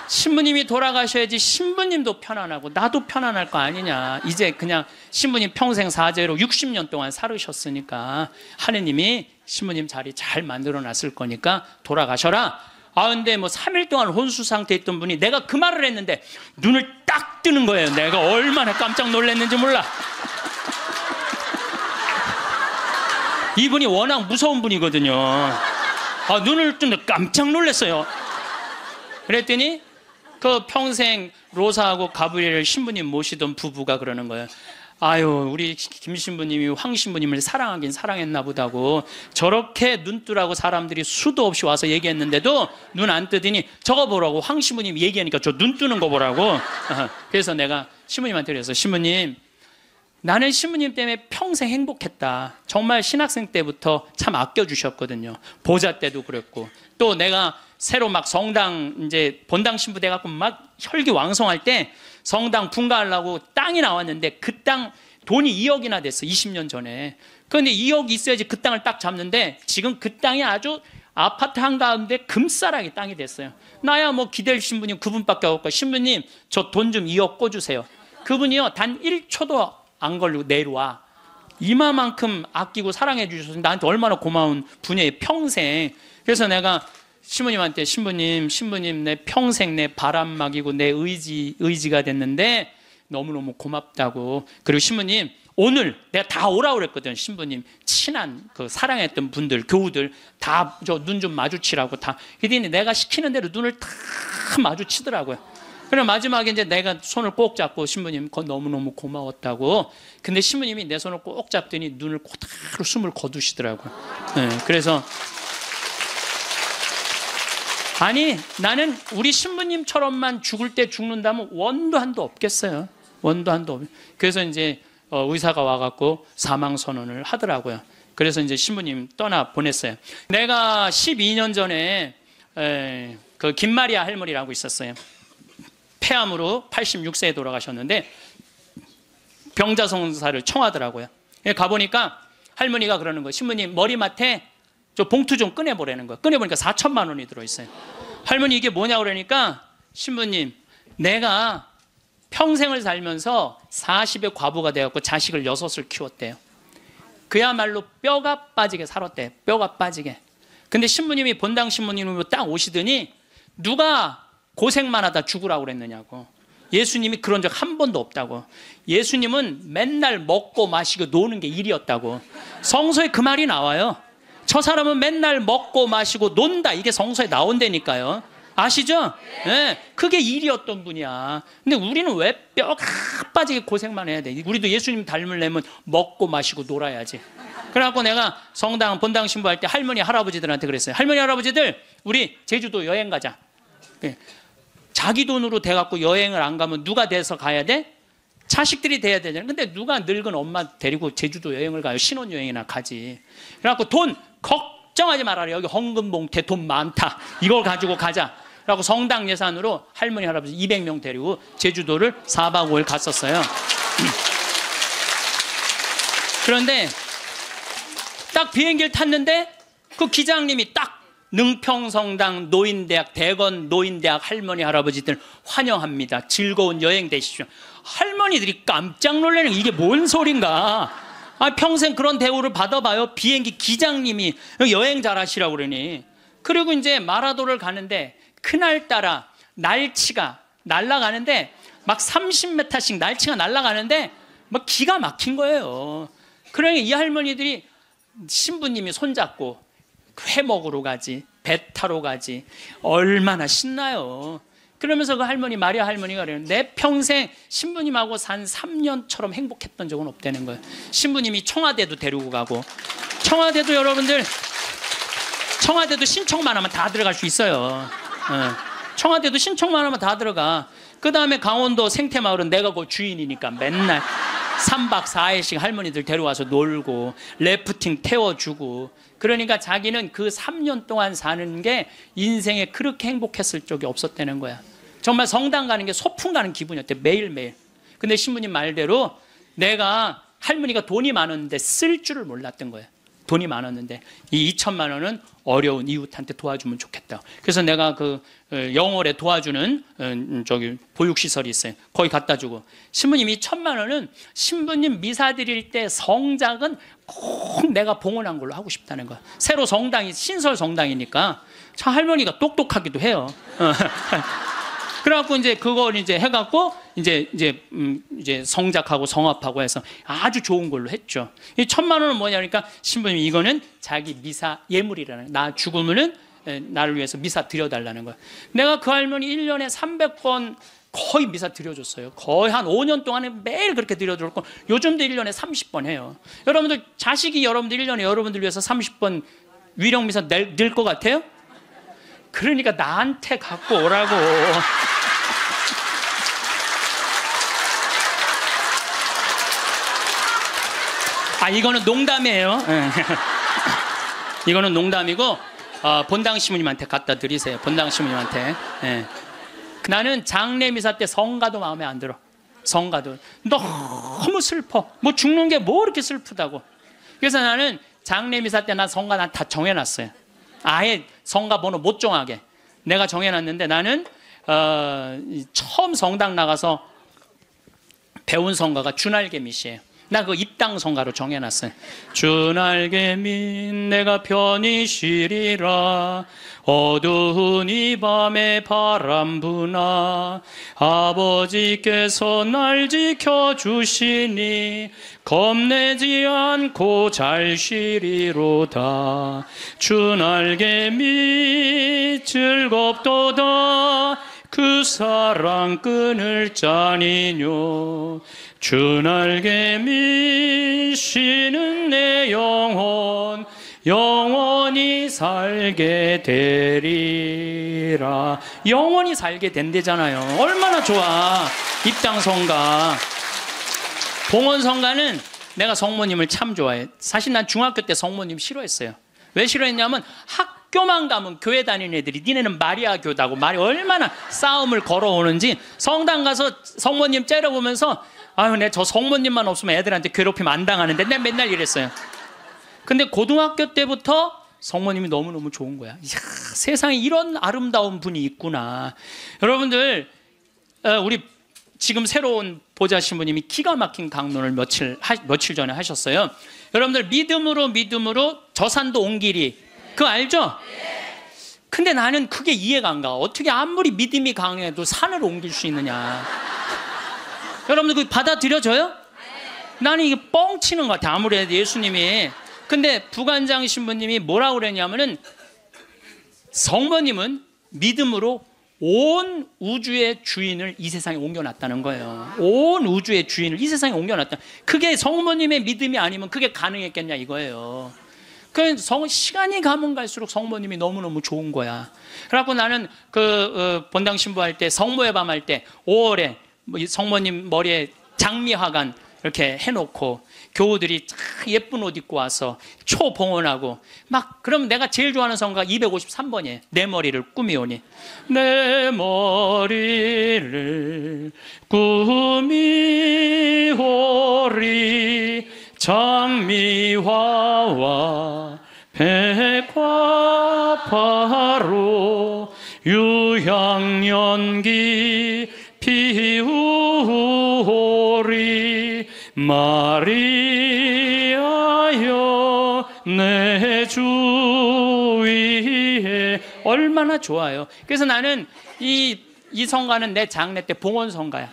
신부님이 돌아가셔야지 신부님도 편안하고 나도 편안할 거 아니냐. 이제 그냥 신부님 평생 사죄로 60년 동안 살으셨으니까 하느님이 신부님 자리 잘 만들어 놨을 거니까 돌아가셔라. 근데 뭐 3일 동안 혼수 상태에 있던 분이 내가 그 말을 했는데 눈을 딱 뜨는 거예요. 내가 얼마나 깜짝 놀랐는지 몰라. 이분이 워낙 무서운 분이거든요. 눈을 뜨는데 깜짝 놀랐어요. 그랬더니 그 평생 로사하고 가브리엘 신부님 모시던 부부가 그러는 거예요. 아유, 우리 김 신부님이 황 신부님을 사랑하긴 사랑했나 보다고. 저렇게 눈뜨라고 사람들이 수도 없이 와서 얘기했는데도 눈 안 뜨더니 저거 보라고, 황 신부님 얘기하니까 저 눈 뜨는 거 보라고. 그래서 내가 신부님한테 그래서, 신부님, 나는 신부님 때문에 평생 행복했다. 정말 신학생 때부터 참 아껴주셨거든요. 보자 때도 그랬고, 또 내가 새로 막 성당 이제 본당 신부 돼갖고 막 혈기왕성할 때 성당 분가하려고 땅이 나왔는데 그 땅 돈이 2억이나 됐어. 20년 전에. 그런데 2억이 있어야지 그 땅을 딱 잡는데 지금 그 땅이 아주 아파트 한가운데 금싸라기 땅이 됐어요. 나야 뭐 기댈 신부님 그분밖에 없고, 신부님 저 돈 좀 2억 꿔주세요. 그분이요 단 1초도 안 걸리고 내려와. 이마만큼 아끼고 사랑해 주셔서 나한테 얼마나 고마운 분이에요, 평생. 그래서 내가 신부님한테, 신부님 내 평생 내 바람막이고 내 의지가 됐는데 너무너무 고맙다고. 그리고 신부님, 오늘 내가 다 오라고 그랬거든. 신부님 친한 그 사랑했던 분들, 교우들 다 저 눈 좀 마주치라고 다. 그랬더니 내가 시키는 대로 눈을 다 마주치더라고요. 그리고 마지막에 이제 내가 손을 꼭 잡고, 신부님 너무너무 고마웠다고. 근데 신부님이 내 손을 꼭 잡더니 눈을 그대로 숨을 거두시더라고요. 네, 그래서 아니, 나는 우리 신부님처럼만 죽을 때 죽는다면 원도 한도 없겠어요. 원도 한도 없어요. 그래서 이제 의사가 와갖고 사망 선언을 하더라고요. 그래서 이제 신부님 떠나 보냈어요. 내가 12년 전에 그 김마리아 할머니라고 있었어요. 폐암으로 86세에 돌아가셨는데 병자성사를 청하더라고요. 가보니까 할머니가 그러는 거예요. 신부님 머리맡에 저 봉투 좀 꺼내보라는 거예요. 꺼내보니까 4천만 원이 들어있어요. 할머니 이게 뭐냐 그러니까 신부님 내가 평생을 살면서 40의 과부가 되었고 자식을 6을 키웠대요. 그야말로 뼈가 빠지게 살았대요. 뼈가 빠지게. 근데 신부님이 본당 신부님으로 딱 오시더니 누가 고생만 하다 죽으라고 그랬느냐고. 예수님이 그런 적 한 번도 없다고. 예수님은 맨날 먹고 마시고 노는 게 일이었다고. 성서에 그 말이 나와요. 저 사람은 맨날 먹고 마시고 논다. 이게 성서에 나온다니까요. 아시죠? 네, 그게 일이었던 분이야. 근데 우리는 왜 뼈가 빠지게 고생만 해야 돼? 우리도 예수님 닮으려면 먹고 마시고 놀아야지. 그래갖고 내가 성당 본당 신부할 때 할머니 할아버지들한테 그랬어요. 할머니 할아버지들 우리 제주도 여행 가자. 자기 돈으로 돼갖고 여행을 안 가면 누가 돼서 가야 돼? 자식들이 돼야 되잖아요. 근데 누가 늙은 엄마 데리고 제주도 여행을 가요? 신혼여행이나 가지. 그래갖고 돈 걱정하지 말아라. 여기 헌금봉투에 돈 많다. 이걸 가지고 가자. 그래갖고 성당 예산으로 할머니 할아버지 200명 데리고 제주도를 4박 5일 갔었어요. 그런데 딱 비행기를 탔는데 그 기장님이 딱 능평성당 노인대학 대건 노인대학 할머니 할아버지들 환영합니다. 즐거운 여행 되십시오. 할머니들이 깜짝 놀라는 이게 뭔 소린가. 평생 그런 대우를 받아봐요. 비행기 기장님이 여행 잘하시라고 그러니. 그리고 이제 마라도를 가는데 그날따라 날치가 날아가는데 막 30m씩 날치가 날아가는데 막 기가 막힌 거예요. 그러니 이 할머니들이 신부님이 손잡고 회 먹으러 가지, 배 타러 가지, 얼마나 신나요. 그러면서 그 할머니 마리아 할머니가 그래요. 내 평생 신부님하고 산 3년처럼 행복했던 적은 없다는 거예요. 신부님이 청와대도 데리고 가고, 청와대도 여러분들 청와대도 신청만 하면 다 들어갈 수 있어요. 청와대도 신청만 하면 다 들어가. 그 다음에 강원도 생태마을은 내가 그 주인이니까 맨날 3박 4일씩 할머니들 데려와서 놀고 래프팅 태워주고. 그러니까 자기는 그 3년 동안 사는 게 인생에 그렇게 행복했을 적이 없었다는 거야. 정말 성당 가는 게 소풍 가는 기분이었대. 매일매일. 근데 신부님 말대로 내가 할머니가 돈이 많았는데 쓸 줄을 몰랐던 거야. 돈이 많았는데 이 2천만 원은 어려운 이웃한테 도와주면 좋겠다. 그래서 내가 그 영월에 도와주는 저기 보육시설이 있어요. 거기 갖다 주고. 신부님이 1,000만 원은 신부님 미사 드릴 때 성작은 꼭 내가 봉헌한 걸로 하고 싶다는 거야. 새로 성당이 신설 성당이니까 참 할머니가 똑똑하기도 해요. 그래갖고 이제 그걸 이제 해갖고 이제 성작하고 성합하고 해서 아주 좋은 걸로 했죠. 이 1,000만 원은 뭐냐니까 신부님이 이거는 자기 미사 예물이라는, 나 죽으면은 나를 위해서 미사 드려달라는 거야. 내가 그 할머니 1년에 300번 거의 미사 드려줬어요. 거의 한 5년 동안에 매일 그렇게 드려줬고, 요즘도 1년에 30번 해요. 여러분들 자식이 여러분들 1년에 여러분들 위해서 30번 위령 미사 낼 것 같아요? 그러니까 나한테 갖고 오라고. 이거는 농담이에요. 이거는 농담이고 본당 신부님한테 갖다 드리세요. 본당 신부님한테. 나는 장례 미사 때 성가도 마음에 안 들어. 성가도 너무 슬퍼. 뭐 죽는 게 뭐 이렇게 슬프다고. 그래서 나는 장례 미사 때 난 성가 난 다 정해놨어요. 아예 성가 번호 못 정하게 내가 정해놨는데, 나는 처음 성당 나가서 배운 성가가 주날개밋이에요. 나 그 입당 성가로 정해놨어요. 주날개밋 내가 편히 쉬리라, 어두운 이 밤에 바람 부나 아버지께서 날 지켜주시니 겁내지 않고 잘 쉬리로다. 주날개밋 즐겁도다, 그 사랑 끊을 자니뇨. 주날개밋 쉬는 내 영혼 영원히 영원히 살게 되리라. 영원히 살게 된대잖아요. 얼마나 좋아. 입당성가. 봉헌성가는 내가 성모님을 참 좋아해. 사실 난 중학교 때 성모님 싫어했어요. 왜 싫어했냐면 학교만 가면 교회 다니는 애들이 니네는 마리아 교다고 말이 얼마나 싸움을 걸어오는지 성당 가서 성모님 째려보면서 아유, 내 저 성모님만 없으면 애들한테 괴롭히면 안 당하는데 내가 맨날 이랬어요. 근데 고등학교 때부터 성모님이 너무너무 좋은 거야. 이야, 세상에 이런 아름다운 분이 있구나. 여러분들, 우리 지금 새로운 보좌 신부님이 기가 막힌 강론을 며칠 전에 하셨어요. 여러분들, 믿음으로 저 산도 옮기리. 그거 알죠? 근데 나는 그게 이해가 안 가. 어떻게 아무리 믿음이 강해도 산을 옮길 수 있느냐. 여러분들, 그거 받아들여져요? 나는 이게 뻥치는 것 같아. 아무래도 예수님이. 근데 부관장 신부님이 뭐라고 그랬냐면은 성모님은 믿음으로 온 우주의 주인을 이 세상에 옮겨놨다는 거예요. 온 우주의 주인을 이 세상에 옮겨놨다. 그게 성모님의 믿음이 아니면 그게 가능했겠냐 이거예요. 그 시간이 가면 갈수록 성모님이 너무너무 좋은 거야. 그래갖고 나는 본당 신부할 때 성모의 밤 할 때 5월에 성모님 머리에 장미화관 이렇게 해놓고 교우들이 예쁜 옷 입고 와서 초봉헌하고 막, 그럼 내가 제일 좋아하는 성가 253번이에요. 내 머리를 꾸미오니. 내 머리를 꾸미오리 장미화와 백화파로 유향연기 피우오리 마리아여 내 주 위에. 얼마나 좋아요. 그래서 나는 이 성가는 내 장례 때 봉헌성가야.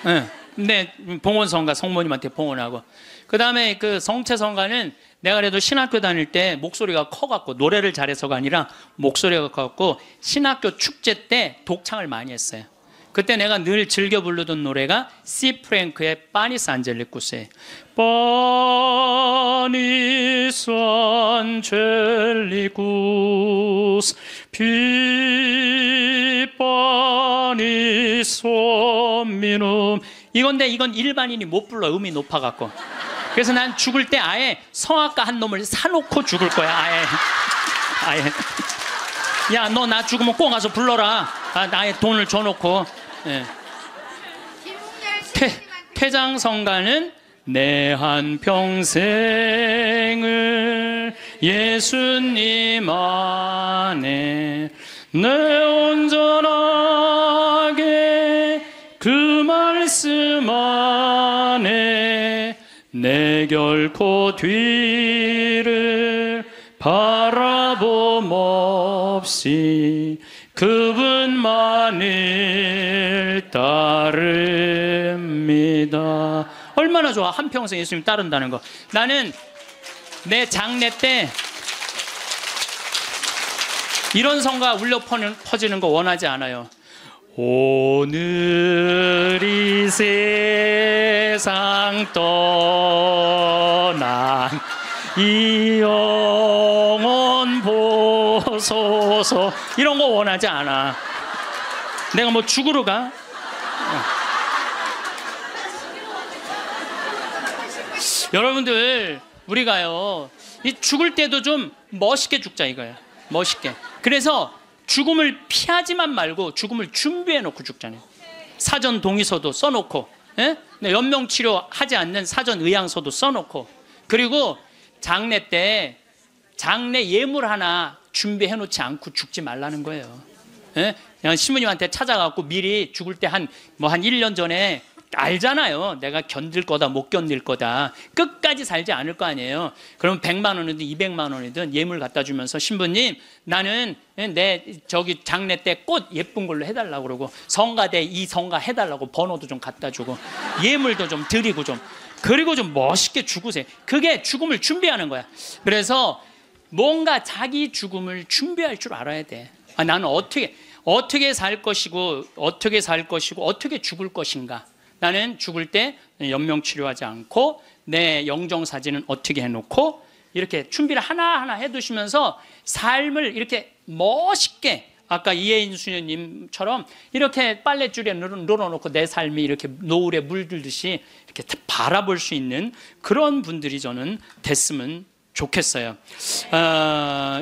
네, 내 봉헌성가 성모님한테 봉헌하고. 그 다음에 그 성체성가는 내가 그래도 신학교 다닐 때 목소리가 커갖고, 노래를 잘해서가 아니라 목소리가 커갖고 신학교 축제 때 독창을 많이 했어요. 그때 내가 늘 즐겨 부르던 노래가 시 프랭크의 파니스 안젤리쿠스예요. 파니스 안젤리쿠스 피 파니스 미눔. 이건데 이건 일반인이 못 불러. 음이 높아갖고. 그래서 난 죽을 때 아예 성악가 한 놈을 사놓고 죽을 거야. 아예. 야, 너 나 죽으면 꼭 가서 불러라. 나의 돈을 줘놓고. 예. 퇴장성가는 내 한평생을 예수님 안에 내 온전하게 그 말씀 안에 내 결코 뒤를 바라봄 없이 그분만을 따릅니다. 얼마나 좋아. 한평생 예수님 따른다는 거. 나는 내 장례 때 이런 성가 울려 퍼지는 거 원하지 않아요. 오늘 이 세상 떠난 이 영혼 보소서, 이런 거 원하지 않아. 내가 뭐 죽으러 가? 여러분들, 우리가요 이 죽을 때도 좀 멋있게 죽자 이거예요. 멋있게. 그래서 죽음을 피하지만 말고 죽음을 준비해 놓고 죽잖아요. 사전 동의서도 써놓고, 예? 연명치료 하지 않는 사전 의향서도 써놓고, 그리고 장례 때 장례 예물 하나 준비해 놓지 않고 죽지 말라는 거예요. 예? 그냥 신부님한테 찾아가고 미리 죽을 때 한 1년 전에 알잖아요. 내가 견딜 거다 못 견딜 거다. 끝까지 살지 않을 거 아니에요. 그럼 100만 원이든 200만 원이든 예물 갖다 주면서 신부님, 나는 내 저기 장례 때 꽃 예쁜 걸로 해달라고 그러고, 성가대 이 성가 해달라고 번호도 좀 갖다 주고, 예물도 좀 드리고 좀, 그리고 좀 멋있게 죽으세요. 그게 죽음을 준비하는 거야. 그래서 뭔가 자기 죽음을 준비할 줄 알아야 돼. 나는 어떻게 살 것이고 어떻게 죽을 것인가. 나는 죽을 때 연명치료하지 않고 내 영정사진은 어떻게 해놓고 이렇게 준비를 하나하나 해두시면서 삶을 이렇게 멋있게 아까 이혜인 수녀님처럼 이렇게 빨랫줄에 늘어놓고 내 삶이 이렇게 노을에 물들듯이 이렇게 바라볼 수 있는 그런 분들이 저는 됐으면 좋겠어요.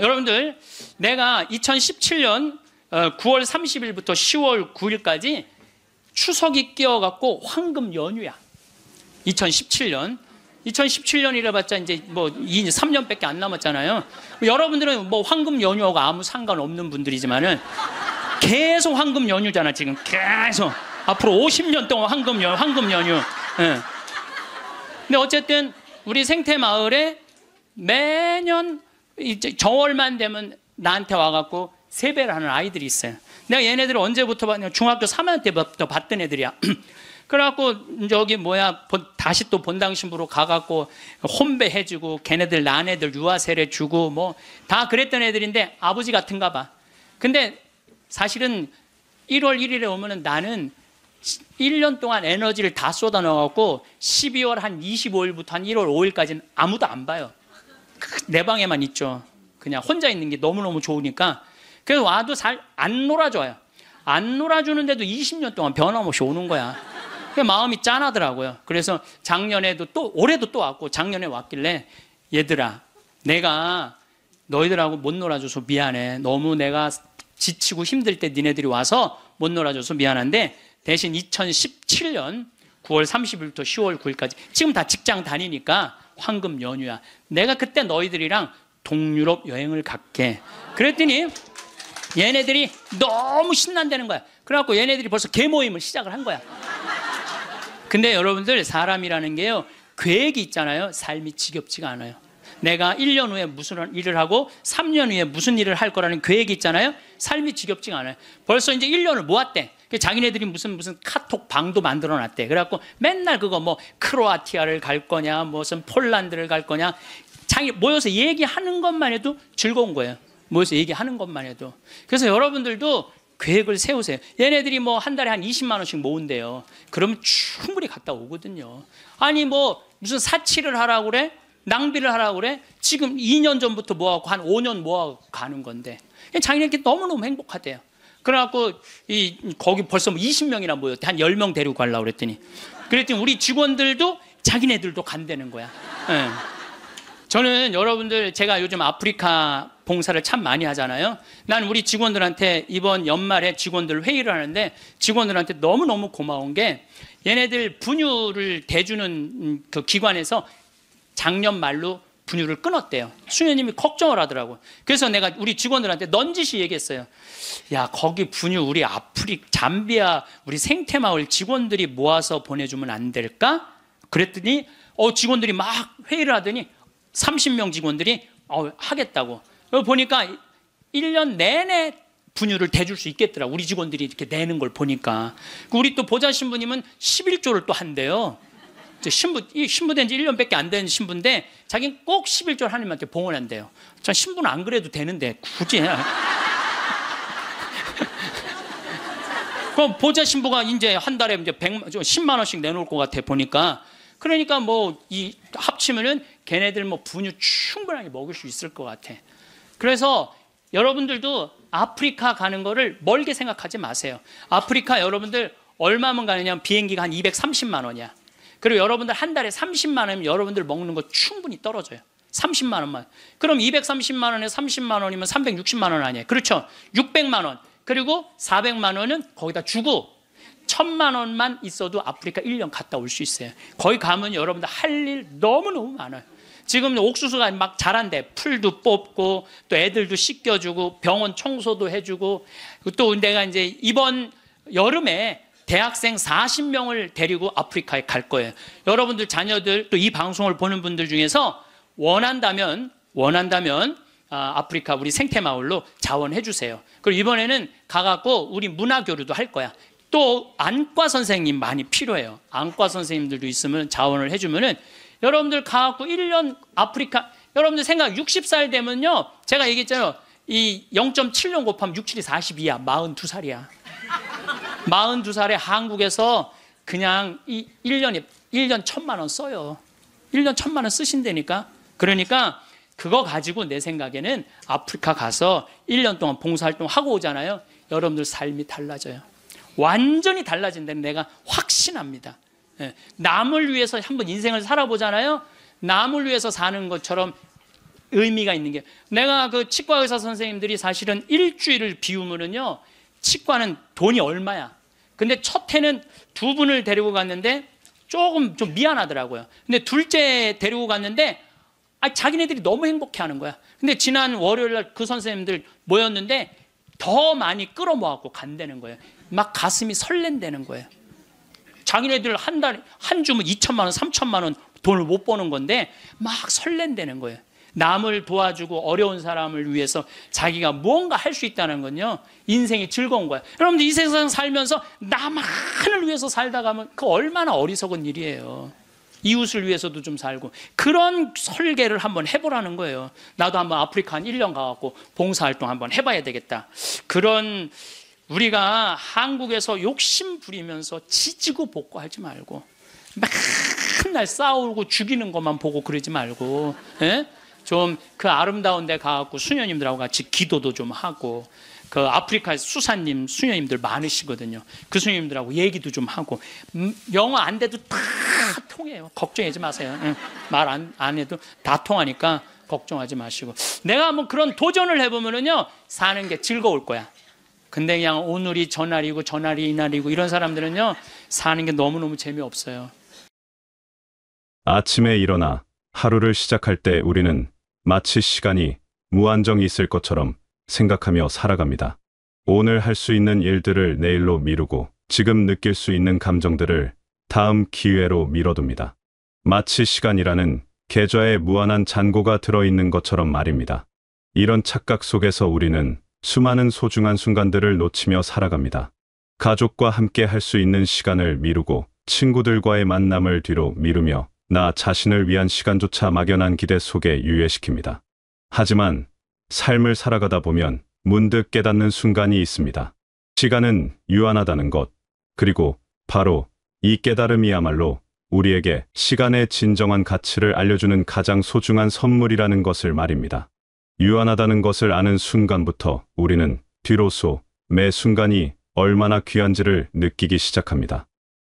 여러분들, 내가 2017년 9월 30일부터 10월 9일까지 추석이 끼어갖고 황금 연휴야. 2017년이라 봤자 이제 뭐 3년밖에 안 남았잖아요. 여러분들은 뭐 황금 연휴하고 아무 상관없는 분들이지만은 계속 황금 연휴잖아. 지금 계속 앞으로 50년 동안 황금 연휴. 예. 근데 어쨌든 우리 생태마을에 매년 이제 정월만 되면 나한테 와갖고 세배를 하는 아이들이 있어요. 내가 얘네들을 언제부터 봤냐? 중학교 3학년 때부터 봤던 애들이야. 그래갖고 저기 다시 또 본당 신부로 가갖고 혼배해주고 걔네들 난 애들 유아세례 주고 뭐 다 그랬던 애들인데 아버지 같은가 봐. 근데 사실은 1월 1일에 오면은 나는 1년 동안 에너지를 다 쏟아 넣어갖고 12월 한 25일부터 한 1월 5일까지는 아무도 안 봐요. 내 방에만 있죠. 그냥 혼자 있는 게 너무너무 좋으니까. 그래서 와도 잘 안 놀아줘요. 안 놀아주는데도 20년 동안 변함없이 오는 거야. 마음이 짠하더라고요. 그래서 작년에도 올해도 또 왔고, 작년에 왔길래 얘들아, 내가 너희들하고 못 놀아줘서 미안해. 너무 내가 지치고 힘들 때 니네들이 와서 못 놀아줘서 미안한데 대신 2017년 9월 30일부터 10월 9일까지 지금 다 직장 다니니까 황금 연휴야. 내가 그때 너희들이랑 동유럽 여행을 갈게. 그랬더니 얘네들이 너무 신난다는 거야. 그래갖고 얘네들이 벌써 개모임을 시작을 한 거야. 근데 여러분들, 사람이라는 게요, 계획이 있잖아요. 삶이 지겹지가 않아요. 내가 1년 후에 무슨 일을 하고 3년 후에 무슨 일을 할 거라는 계획이 있잖아요. 삶이 지겹지가 않아요. 벌써 이제 1년을 모았대. 자기네들이 무슨 카톡 방도 만들어 놨대. 그래갖고 맨날 그거 뭐 크로아티아를 갈 거냐, 무슨 폴란드를 갈 거냐, 모여서 얘기하는 것만 해도 즐거운 거예요. 모여서 얘기하는 것만 해도. 그래서 여러분들도 계획을 세우세요. 얘네들이 뭐 한 달에 한 20만 원씩 모은대요. 그러면 충분히 갔다 오거든요. 아니 뭐 무슨 사치를 하라고 그래? 낭비를 하라고 그래? 지금 2년 전부터 모아갖고 한 5년 모아갖고 가는 건데 자기네들이 너무너무 행복하대요. 그래갖고 거기 벌써 뭐 20명이나 모였대. 한 10명 데리고 가려고 그랬더니 우리 직원들도 자기네들도 간다는 거야. 네. 저는 여러분들, 제가 요즘 아프리카 봉사를 참 많이 하잖아요. 난 우리 직원들한테 이번 연말에 직원들 회의를 하는데 직원들한테 너무너무 고마운 게 얘네들 분유를 대주는 그 기관에서 작년 말로 분유를 끊었대요. 수녀님이 걱정을 하더라고요. 그래서 내가 우리 직원들한테 넌지시 얘기했어요. 야, 거기 분유 우리 잠비아 우리 생태마을 직원들이 모아서 보내주면 안 될까? 그랬더니 직원들이 막 회의를 하더니 30명 직원들이 하겠다고. 보니까 1년 내내 분유를 대줄 수 있겠더라. 우리 직원들이 이렇게 내는 걸 보니까. 우리 또 보좌 신부님은 11조를 또 한대요. 신부된 지 1년밖에 안 된 신부인데 자기는 꼭 11조를 하나님한테 봉헌한대요. 전 신부는 안 그래도 되는데 굳이. 그럼 보좌 신부가 이제 한 달에 이제 10만 원씩 내놓을 것 같아 보니까. 그러니까 뭐 합치면은 걔네들 뭐 분유 충분하게 먹을 수 있을 것 같아. 그래서 여러분들도 아프리카 가는 거를 멀게 생각하지 마세요. 아프리카 여러분들 얼마면 가느냐? 비행기가 한 230만 원이야. 그리고 여러분들 한 달에 30만 원이면 여러분들 먹는 거 충분히 떨어져요. 30만 원만. 그럼 230만 원에 30만 원이면 360만 원 아니에요. 그렇죠? 600만 원. 그리고 400만 원은 거기다 주고 1000만 원만 있어도 아프리카 1년 갔다 올 수 있어요. 거기 가면 여러분들 할 일 너무너무 많아요. 지금 옥수수가 막 자란대. 풀도 뽑고 또 애들도 씻겨주고 병원 청소도 해주고 또 내가 이제 이번 여름에 대학생 40명을 데리고 아프리카에 갈 거예요. 여러분들 자녀들 또 이 방송을 보는 분들 중에서 원한다면 아프리카 우리 생태마을로 자원해 주세요. 그리고 이번에는 가갖고 우리 문화교류도 할 거야. 또 안과 선생님 많이 필요해요. 안과 선생님들도 있으면 자원을 해주면은 여러분들 가갖고 1년 아프리카, 여러분들 생각 60살 되면요, 제가 얘기했잖아요. 이 0.7년 곱하면 6, 7이 42야. 42살이야. 42살에 한국에서 그냥 1년 1000만 원 써요. 1년 1000만 원 쓰신다니까. 그러니까 그거 가지고 내 생각에는 아프리카 가서 1년 동안 봉사활동 하고 오잖아요. 여러분들 삶이 달라져요. 완전히 달라진다는 내가 확신합니다. 예. 남을 위해서 한번 인생을 살아보잖아요. 남을 위해서 사는 것처럼 의미가 있는 게, 내가 그 치과 의사 선생님들이 사실은 일주일을 비우면은요, 치과는 돈이 얼마야. 근데 첫 해는 2분을 데리고 갔는데 조금 좀 미안하더라고요. 근데 둘째 데리고 갔는데 자기네들이 너무 행복해하는 거야. 근데 지난 월요일 날 그 선생님들 모였는데 더 많이 끌어모았고 간다는 거예요. 막 가슴이 설렌다는 거예요. 자기네들 한 주면 2천만 원, 3천만 원 돈을 못 버는 건데 막 설렌다는 거예요. 남을 도와주고 어려운 사람을 위해서 자기가 무언가 할 수 있다는 건요, 인생이 즐거운 거야. 여러분들 이 세상 살면서 나만을 위해서 살다 가면 그 얼마나 어리석은 일이에요. 이웃을 위해서도 좀 살고, 그런 설계를 한번 해보라는 거예요. 나도 한번 아프리카 한 1년 가갖고 봉사활동 한번 해봐야 되겠다. 그런, 우리가 한국에서 욕심 부리면서 지지고 볶고하지 말고 맨날 싸우고 죽이는 것만 보고 그러지 말고, 예? 좀 그 아름다운 데 가갖고 수녀님들하고 같이 기도도 좀 하고, 그 아프리카 수사님 수녀님들 많으시거든요. 그 수녀님들하고 얘기도 좀 하고, 영어 안 돼도 다 통해요. 걱정하지 마세요. 말 안 해도 다 통하니까 걱정하지 마시고, 내가 한번 그런 도전을 해보면은요, 사는 게 즐거울 거야. 근데 그냥 오늘이 저날이고 저날이 이날이고 이런 사람들은요, 사는 게 너무너무 재미없어요. 아침에 일어나 하루를 시작할 때 우리는 마치 시간이 무한정이 있을 것처럼 생각하며 살아갑니다. 오늘 할 수 있는 일들을 내일로 미루고 지금 느낄 수 있는 감정들을 다음 기회로 미뤄둡니다. 마치 시간이라는 계좌에 무한한 잔고가 들어있는 것처럼 말입니다. 이런 착각 속에서 우리는 수많은 소중한 순간들을 놓치며 살아갑니다. 가족과 함께 할 수 있는 시간을 미루고 친구들과의 만남을 뒤로 미루며 나 자신을 위한 시간조차 막연한 기대 속에 유예시킵니다. 하지만 삶을 살아가다 보면 문득 깨닫는 순간이 있습니다. 시간은 유한하다는 것, 그리고 바로 이 깨달음이야말로 우리에게 시간의 진정한 가치를 알려주는 가장 소중한 선물이라는 것을 말입니다. 유한하다는 것을 아는 순간부터 우리는 비로소 매 순간이 얼마나 귀한지를 느끼기 시작합니다.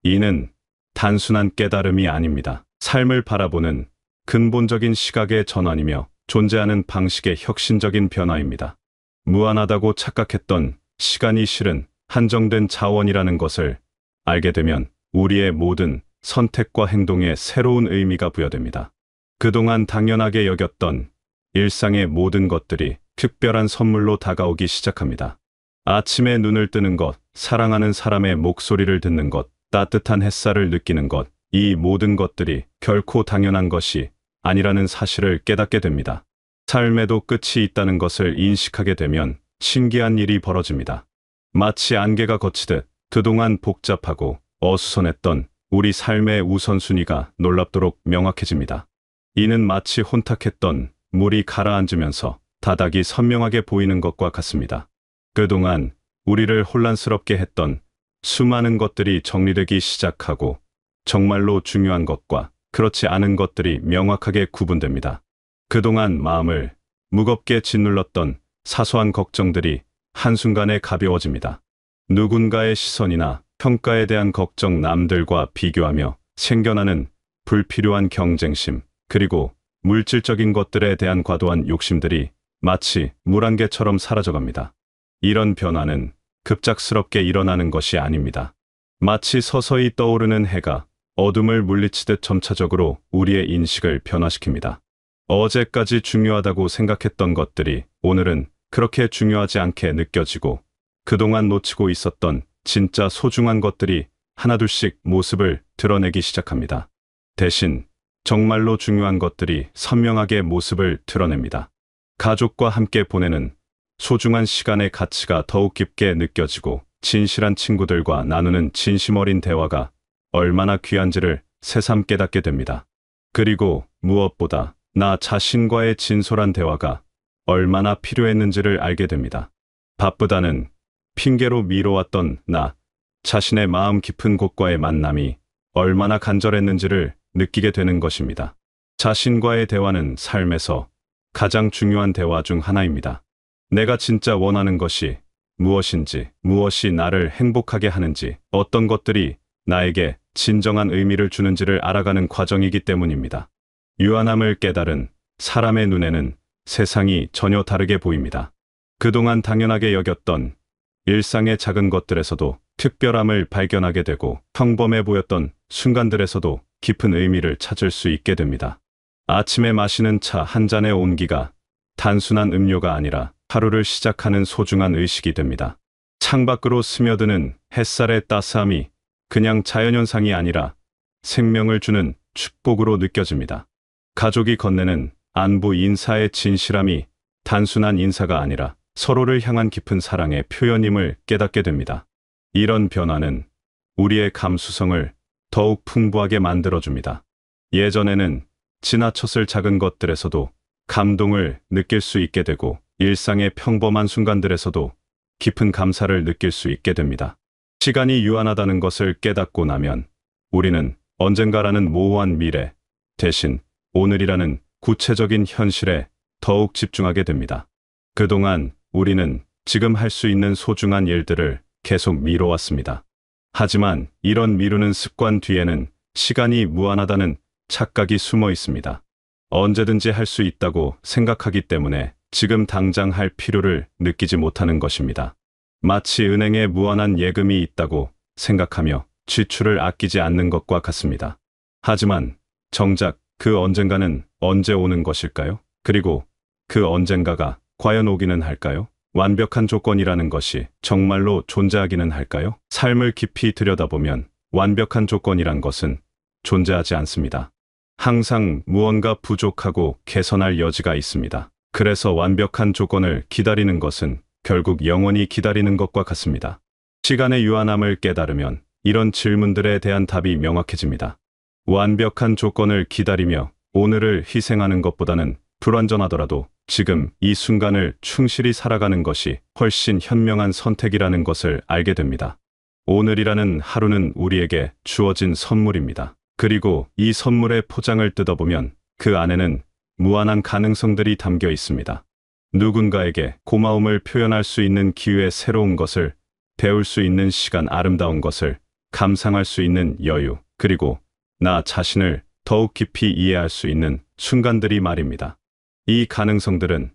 이는 단순한 깨달음이 아닙니다. 삶을 바라보는 근본적인 시각의 전환이며 존재하는 방식의 혁신적인 변화입니다. 무한하다고 착각했던 시간이 실은 한정된 자원이라는 것을 알게 되면 우리의 모든 선택과 행동에 새로운 의미가 부여됩니다. 그동안 당연하게 여겼던 일상의 모든 것들이 특별한 선물로 다가오기 시작합니다. 아침에 눈을 뜨는 것, 사랑하는 사람의 목소리를 듣는 것, 따뜻한 햇살을 느끼는 것, 이 모든 것들이 결코 당연한 것이 아니라는 사실을 깨닫게 됩니다. 삶에도 끝이 있다는 것을 인식하게 되면 신기한 일이 벌어집니다. 마치 안개가 걷히듯 그동안 복잡하고 어수선했던 우리 삶의 우선순위가 놀랍도록 명확해집니다. 이는 마치 혼탁했던 물이 가라앉으면서 바닥이 선명하게 보이는 것과 같습니다. 그동안 우리를 혼란스럽게 했던 수많은 것들이 정리되기 시작하고 정말로 중요한 것과 그렇지 않은 것들이 명확하게 구분됩니다. 그동안 마음을 무겁게 짓눌렀던 사소한 걱정들이 한순간에 가벼워집니다. 누군가의 시선이나 평가에 대한 걱정, 남들과 비교하며 생겨나는 불필요한 경쟁심, 그리고 물질적인 것들에 대한 과도한 욕심들이 마치 물안개처럼 사라져갑니다. 이런 변화는 급작스럽게 일어나는 것이 아닙니다. 마치 서서히 떠오르는 해가 어둠을 물리치듯 점차적으로 우리의 인식을 변화시킵니다. 어제까지 중요하다고 생각했던 것들이 오늘은 그렇게 중요하지 않게 느껴지고, 그동안 놓치고 있었던 진짜 소중한 것들이 하나둘씩 모습을 드러내기 시작합니다. 대신 정말로 중요한 것들이 선명하게 모습을 드러냅니다. 가족과 함께 보내는 소중한 시간의 가치가 더욱 깊게 느껴지고, 진실한 친구들과 나누는 진심 어린 대화가 얼마나 귀한지를 새삼 깨닫게 됩니다. 그리고 무엇보다 나 자신과의 진솔한 대화가 얼마나 필요했는지를 알게 됩니다. 바쁘다는 핑계로 미뤄왔던 나 자신의 마음 깊은 곳과의 만남이 얼마나 간절했는지를 느끼게 되는 것입니다. 자신과의 대화는 삶에서 가장 중요한 대화 중 하나입니다. 내가 진짜 원하는 것이 무엇인지, 무엇이 나를 행복하게 하는지, 어떤 것들이 나에게 진정한 의미를 주는지를 알아가는 과정이기 때문입니다. 유한함을 깨달은 사람의 눈에는 세상이 전혀 다르게 보입니다. 그동안 당연하게 여겼던 일상의 작은 것들에서도 특별함을 발견하게 되고 평범해 보였던 순간들에서도 깊은 의미를 찾을 수 있게 됩니다. 아침에 마시는 차 한 잔의 온기가 단순한 음료가 아니라 하루를 시작하는 소중한 의식이 됩니다. 창밖으로 스며드는 햇살의 따스함이 그냥 자연현상이 아니라 생명을 주는 축복으로 느껴집니다. 가족이 건네는 안부 인사의 진실함이 단순한 인사가 아니라 서로를 향한 깊은 사랑의 표현임을 깨닫게 됩니다. 이런 변화는 우리의 감수성을 더욱 풍부하게 만들어줍니다. 예전에는 지나쳤을 작은 것들에서도 감동을 느낄 수 있게 되고 일상의 평범한 순간들에서도 깊은 감사를 느낄 수 있게 됩니다. 시간이 유한하다는 것을 깨닫고 나면 우리는 언젠가라는 모호한 미래 대신 오늘이라는 구체적인 현실에 더욱 집중하게 됩니다. 그동안 우리는 지금 할 수 있는 소중한 일들을 계속 미뤄왔습니다. 하지만 이런 미루는 습관 뒤에는 시간이 무한하다는 착각이 숨어 있습니다. 언제든지 할 수 있다고 생각하기 때문에 지금 당장 할 필요를 느끼지 못하는 것입니다. 마치 은행에 무한한 예금이 있다고 생각하며 지출을 아끼지 않는 것과 같습니다. 하지만 정작 그 언젠가는 언제 오는 것일까요? 그리고 그 언젠가가 과연 오기는 할까요? 완벽한 조건이라는 것이 정말로 존재하기는 할까요? 삶을 깊이 들여다보면 완벽한 조건이란 것은 존재하지 않습니다. 항상 무언가 부족하고 개선할 여지가 있습니다. 그래서 완벽한 조건을 기다리는 것은 결국 영원히 기다리는 것과 같습니다. 시간의 유한함을 깨달으면 이런 질문들에 대한 답이 명확해집니다. 완벽한 조건을 기다리며 오늘을 희생하는 것보다는 불완전하더라도 지금 이 순간을 충실히 살아가는 것이 훨씬 현명한 선택이라는 것을 알게 됩니다. 오늘이라는 하루는 우리에게 주어진 선물입니다. 그리고 이 선물의 포장을 뜯어보면 그 안에는 무한한 가능성들이 담겨 있습니다. 누군가에게 고마움을 표현할 수 있는 기회, 새로운 것을 배울 수 있는 시간, 아름다운 것을 감상할 수 있는 여유, 그리고 나 자신을 더욱 깊이 이해할 수 있는 순간들이 말입니다. 이 가능성들은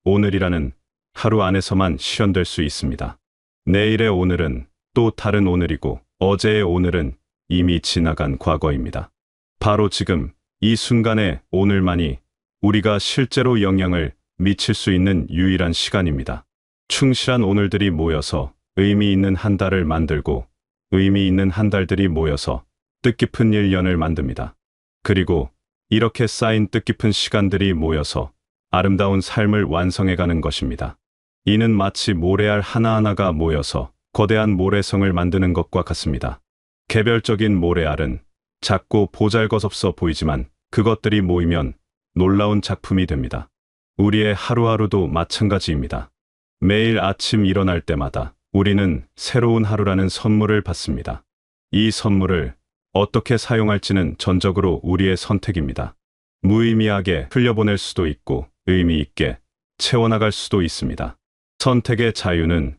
오늘이라는 하루 안에서만 실현될 수 있습니다. 내일의 오늘은 또 다른 오늘이고 어제의 오늘은 이미 지나간 과거입니다. 바로 지금 이 순간의 오늘만이 우리가 실제로 영향을 미칠 수 있는 유일한 시간입니다. 충실한 오늘들이 모여서 의미 있는 한 달을 만들고 의미 있는 한 달들이 모여서 뜻깊은 1년을 만듭니다. 그리고 이렇게 쌓인 뜻깊은 시간들이 모여서 아름다운 삶을 완성해가는 것입니다. 이는 마치 모래알 하나하나가 모여서 거대한 모래성을 만드는 것과 같습니다. 개별적인 모래알은 작고 보잘것없어 보이지만 그것들이 모이면 놀라운 작품이 됩니다. 우리의 하루하루도 마찬가지입니다. 매일 아침 일어날 때마다 우리는 새로운 하루라는 선물을 받습니다. 이 선물을 어떻게 사용할지는 전적으로 우리의 선택입니다. 무의미하게 흘려보낼 수도 있고 의미 있게 채워나갈 수도 있습니다. 선택의 자유는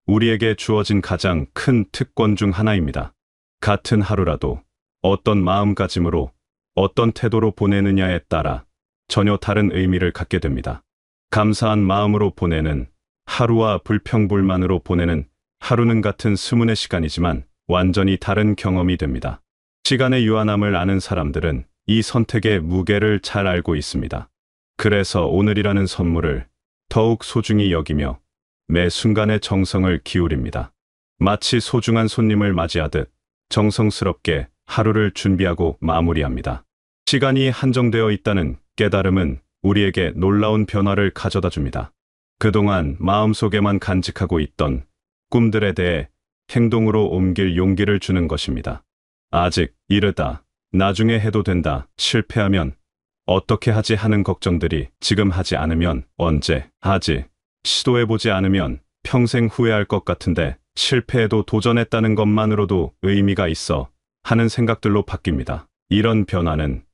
우리에게 주어진 가장 큰 특권 중 하나입니다. 같은 하루라도 어떤 마음가짐으로 어떤 태도로 보내느냐에 따라 전혀 다른 의미를 갖게 됩니다. 감사한 마음으로 보내는 하루와 불평불만으로 보내는 하루는 같은 스문의 시간이지만 완전히 다른 경험이 됩니다. 시간의 유한함을 아는 사람들은 이 선택의 무게를 잘 알고 있습니다. 그래서 오늘이라는 선물을 더욱 소중히 여기며 매 순간의 정성을 기울입니다. 마치 소중한 손님을 맞이하듯 정성스럽게 하루를 준비하고 마무리합니다. 시간이 한정되어 있다는 깨달음은 우리에게 놀라운 변화를 가져다 줍니다. 그동안 마음속에만 간직하고 있던 꿈들에 대해 행동으로 옮길 용기를 주는 것입니다. 아직 이르다, 나중에 해도 된다, 실패하면 어떻게 하지 하는 걱정들이 지금 하지 않으면 언제 하지, 시도해보지 않으면 평생 후회할 것 같은데 실패해도 도전했다는 것만으로도 의미가 있어 하는 생각들로 바뀝니다. 이런 변화는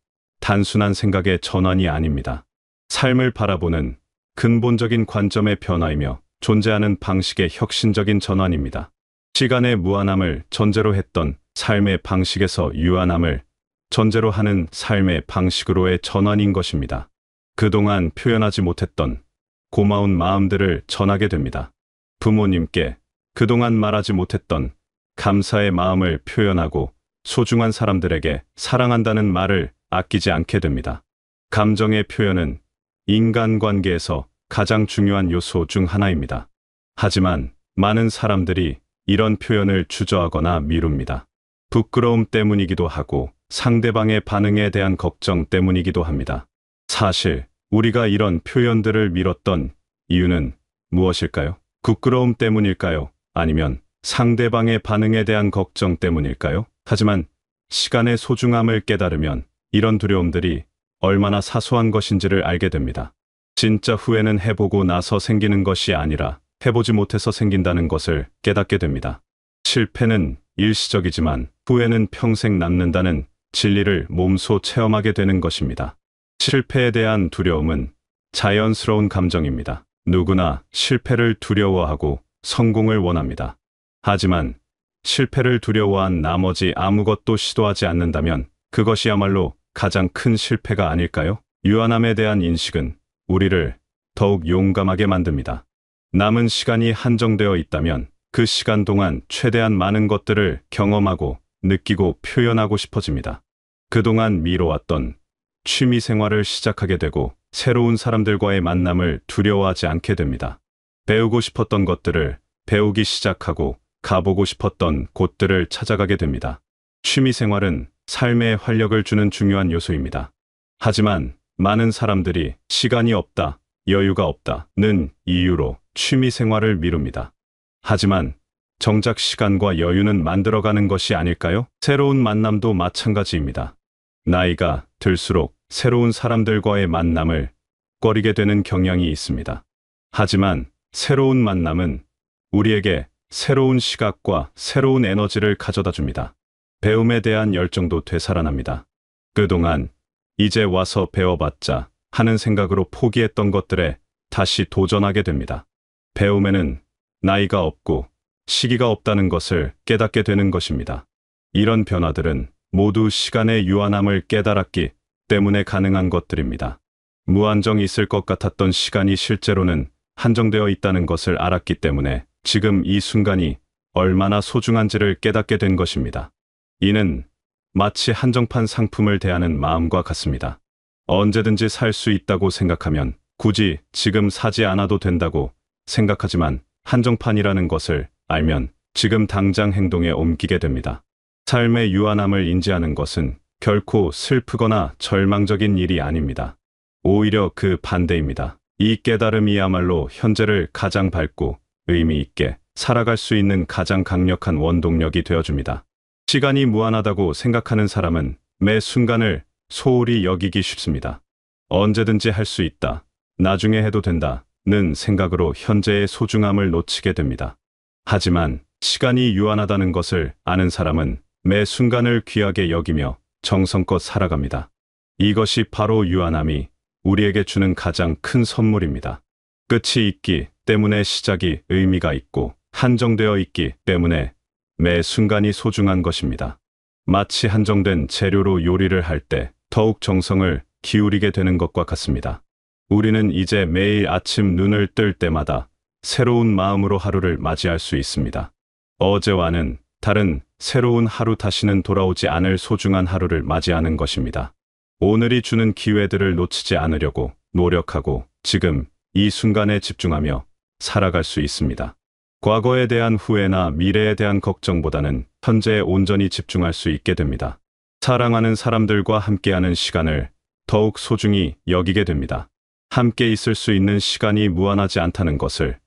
단순한 생각의 전환이 아닙니다. 삶을 바라보는 근본적인 관점의 변화이며 존재하는 방식의 혁신적인 전환입니다. 시간의 무한함을 전제로 했던 삶의 방식에서 유한함을 전제로 하는 삶의 방식으로의 전환인 것입니다. 그동안 표현하지 못했던 고마운 마음들을 전하게 됩니다. 부모님께 그동안 말하지 못했던 감사의 마음을 표현하고 소중한 사람들에게 사랑한다는 말을 아끼지 않게 됩니다. 감정의 표현은 인간관계에서 가장 중요한 요소 중 하나입니다. 하지만 많은 사람들이 이런 표현을 주저하거나 미룹니다. 부끄러움 때문이기도 하고 상대방의 반응에 대한 걱정 때문이기도 합니다. 사실 우리가 이런 표현들을 미뤘던 이유는 무엇일까요? 부끄러움 때문일까요? 아니면 상대방의 반응에 대한 걱정 때문일까요? 하지만 시간의 소중함을 깨달으면 이런 두려움들이 얼마나 사소한 것인지를 알게 됩니다. 진짜 후회는 해보고 나서 생기는 것이 아니라 해보지 못해서 생긴다는 것을 깨닫게 됩니다. 실패는 일시적이지만 후회는 평생 남는다는 진리를 몸소 체험하게 되는 것입니다. 실패에 대한 두려움은 자연스러운 감정입니다. 누구나 실패를 두려워하고 성공을 원합니다. 하지만 실패를 두려워한 나머지 아무것도 시도하지 않는다면 그것이야말로 가장 큰 실패가 아닐까요? 유한함에 대한 인식은 우리를 더욱 용감하게 만듭니다. 남은 시간이 한정되어 있다면 그 시간 동안 최대한 많은 것들을 경험하고 느끼고 표현하고 싶어집니다. 그동안 미뤄왔던 취미 생활을 시작하게 되고 새로운 사람들과의 만남을 두려워하지 않게 됩니다. 배우고 싶었던 것들을 배우기 시작하고 가보고 싶었던 곳들을 찾아가게 됩니다. 취미 생활은 삶에 활력을 주는 중요한 요소입니다. 하지만 많은 사람들이 시간이 없다, 여유가 없다는 이유로 취미 생활을 미룹니다. 하지만 정작 시간과 여유는 만들어가는 것이 아닐까요? 새로운 만남도 마찬가지입니다. 나이가 들수록 새로운 사람들과의 만남을 꺼리게 되는 경향이 있습니다. 하지만 새로운 만남은 우리에게 새로운 시각과 새로운 에너지를 가져다 줍니다. 배움에 대한 열정도 되살아납니다. 그동안 이제 와서 배워봤자 하는 생각으로 포기했던 것들에 다시 도전하게 됩니다. 배움에는 나이가 없고 시기가 없다는 것을 깨닫게 되는 것입니다. 이런 변화들은 모두 시간의 유한함을 깨달았기 때문에 가능한 것들입니다. 무한정 있을 것 같았던 시간이 실제로는 한정되어 있다는 것을 알았기 때문에 지금 이 순간이 얼마나 소중한지를 깨닫게 된 것입니다. 이는 마치 한정판 상품을 대하는 마음과 같습니다. 언제든지 살 수 있다고 생각하면 굳이 지금 사지 않아도 된다고 생각하지만 한정판이라는 것을 알면 지금 당장 행동에 옮기게 됩니다. 삶의 유한함을 인지하는 것은 결코 슬프거나 절망적인 일이 아닙니다. 오히려 그 반대입니다. 이 깨달음이야말로 현재를 가장 밝고 의미 있게 살아갈 수 있는 가장 강력한 원동력이 되어줍니다. 시간이 무한하다고 생각하는 사람은 매 순간을 소홀히 여기기 쉽습니다. 언제든지 할 수 있다, 나중에 해도 된다는 생각으로 현재의 소중함을 놓치게 됩니다. 하지만 시간이 유한하다는 것을 아는 사람은 매 순간을 귀하게 여기며 정성껏 살아갑니다. 이것이 바로 유한함이 우리에게 주는 가장 큰 선물입니다. 끝이 있기 때문에 시작이 의미가 있고 한정되어 있기 때문에 매 순간이 소중한 것입니다. 마치 한정된 재료로 요리를 할 때 더욱 정성을 기울이게 되는 것과 같습니다. 우리는 이제 매일 아침 눈을 뜰 때마다 새로운 마음으로 하루를 맞이할 수 있습니다. 어제와는 다른 새로운 하루, 다시는 돌아오지 않을 소중한 하루를 맞이하는 것입니다. 오늘이 주는 기회들을 놓치지 않으려고 노력하고 지금 이 순간에 집중하며 살아갈 수 있습니다. 과거에 대한 후회나 미래에 대한 걱정보다는 현재에 온전히 집중할 수 있게 됩니다. 사랑하는 사람들과 함께하는 시간을 더욱 소중히 여기게 됩니다. 함께 있을 수 있는 시간이 무한하지 않다는 것을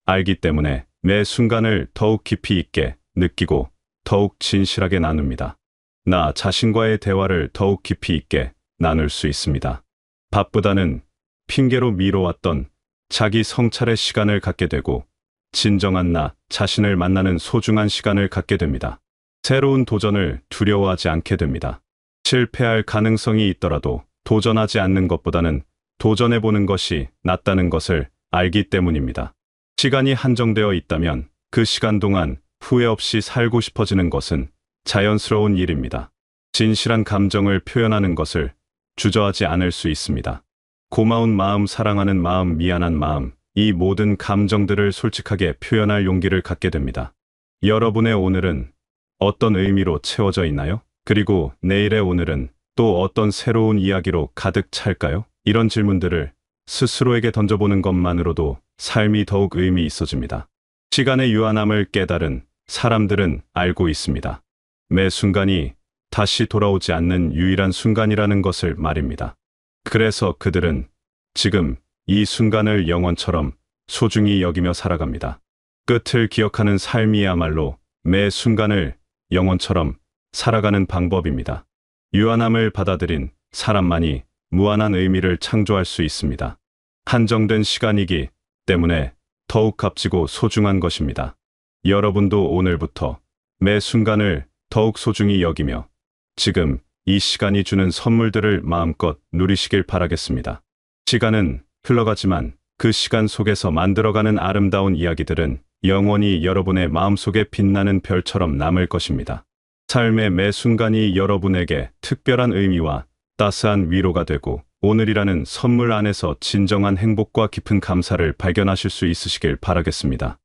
알기 때문에 매 순간을 더욱 깊이 있게 느끼고 더욱 진실하게 나눕니다. 나 자신과의 대화를 더욱 깊이 있게 나눌 수 있습니다. 바쁘다는 핑계로 미뤄왔던 자기 성찰의 시간을 갖게 되고 진정한 나 자신을 만나는 소중한 시간을 갖게 됩니다. 새로운 도전을 두려워하지 않게 됩니다. 실패할 가능성이 있더라도 도전하지 않는 것보다는 도전해보는 것이 낫다는 것을 알기 때문입니다. 시간이 한정되어 있다면 그 시간 동안 후회 없이 살고 싶어지는 것은 자연스러운 일입니다. 진실한 감정을 표현하는 것을 주저하지 않을 수 있습니다. 고마운 마음, 사랑하는 마음, 미안한 마음, 이 모든 감정들을 솔직하게 표현할 용기를 갖게 됩니다. 여러분의 오늘은 어떤 의미로 채워져 있나요? 그리고 내일의 오늘은 또 어떤 새로운 이야기로 가득 찰까요? 이런 질문들을 스스로에게 던져보는 것만으로도 삶이 더욱 의미 있어집니다. 시간의 유한함을 깨달은 사람들은 알고 있습니다. 매 순간이 다시 돌아오지 않는 유일한 순간이라는 것을 말입니다. 그래서 그들은 지금 이 순간을 영원처럼 소중히 여기며 살아갑니다. 끝을 기억하는 삶이야말로 매 순간을 영원처럼 살아가는 방법입니다. 유한함을 받아들인 사람만이 무한한 의미를 창조할 수 있습니다. 한정된 시간이기 때문에 더욱 값지고 소중한 것입니다. 여러분도 오늘부터 매 순간을 더욱 소중히 여기며 지금 이 시간이 주는 선물들을 마음껏 누리시길 바라겠습니다. 시간은 흘러가지만 그 시간 속에서 만들어가는 아름다운 이야기들은 영원히 여러분의 마음속에 빛나는 별처럼 남을 것입니다. 삶의 매 순간이 여러분에게 특별한 의미와 따스한 위로가 되고 오늘이라는 선물 안에서 진정한 행복과 깊은 감사를 발견하실 수 있으시길 바라겠습니다.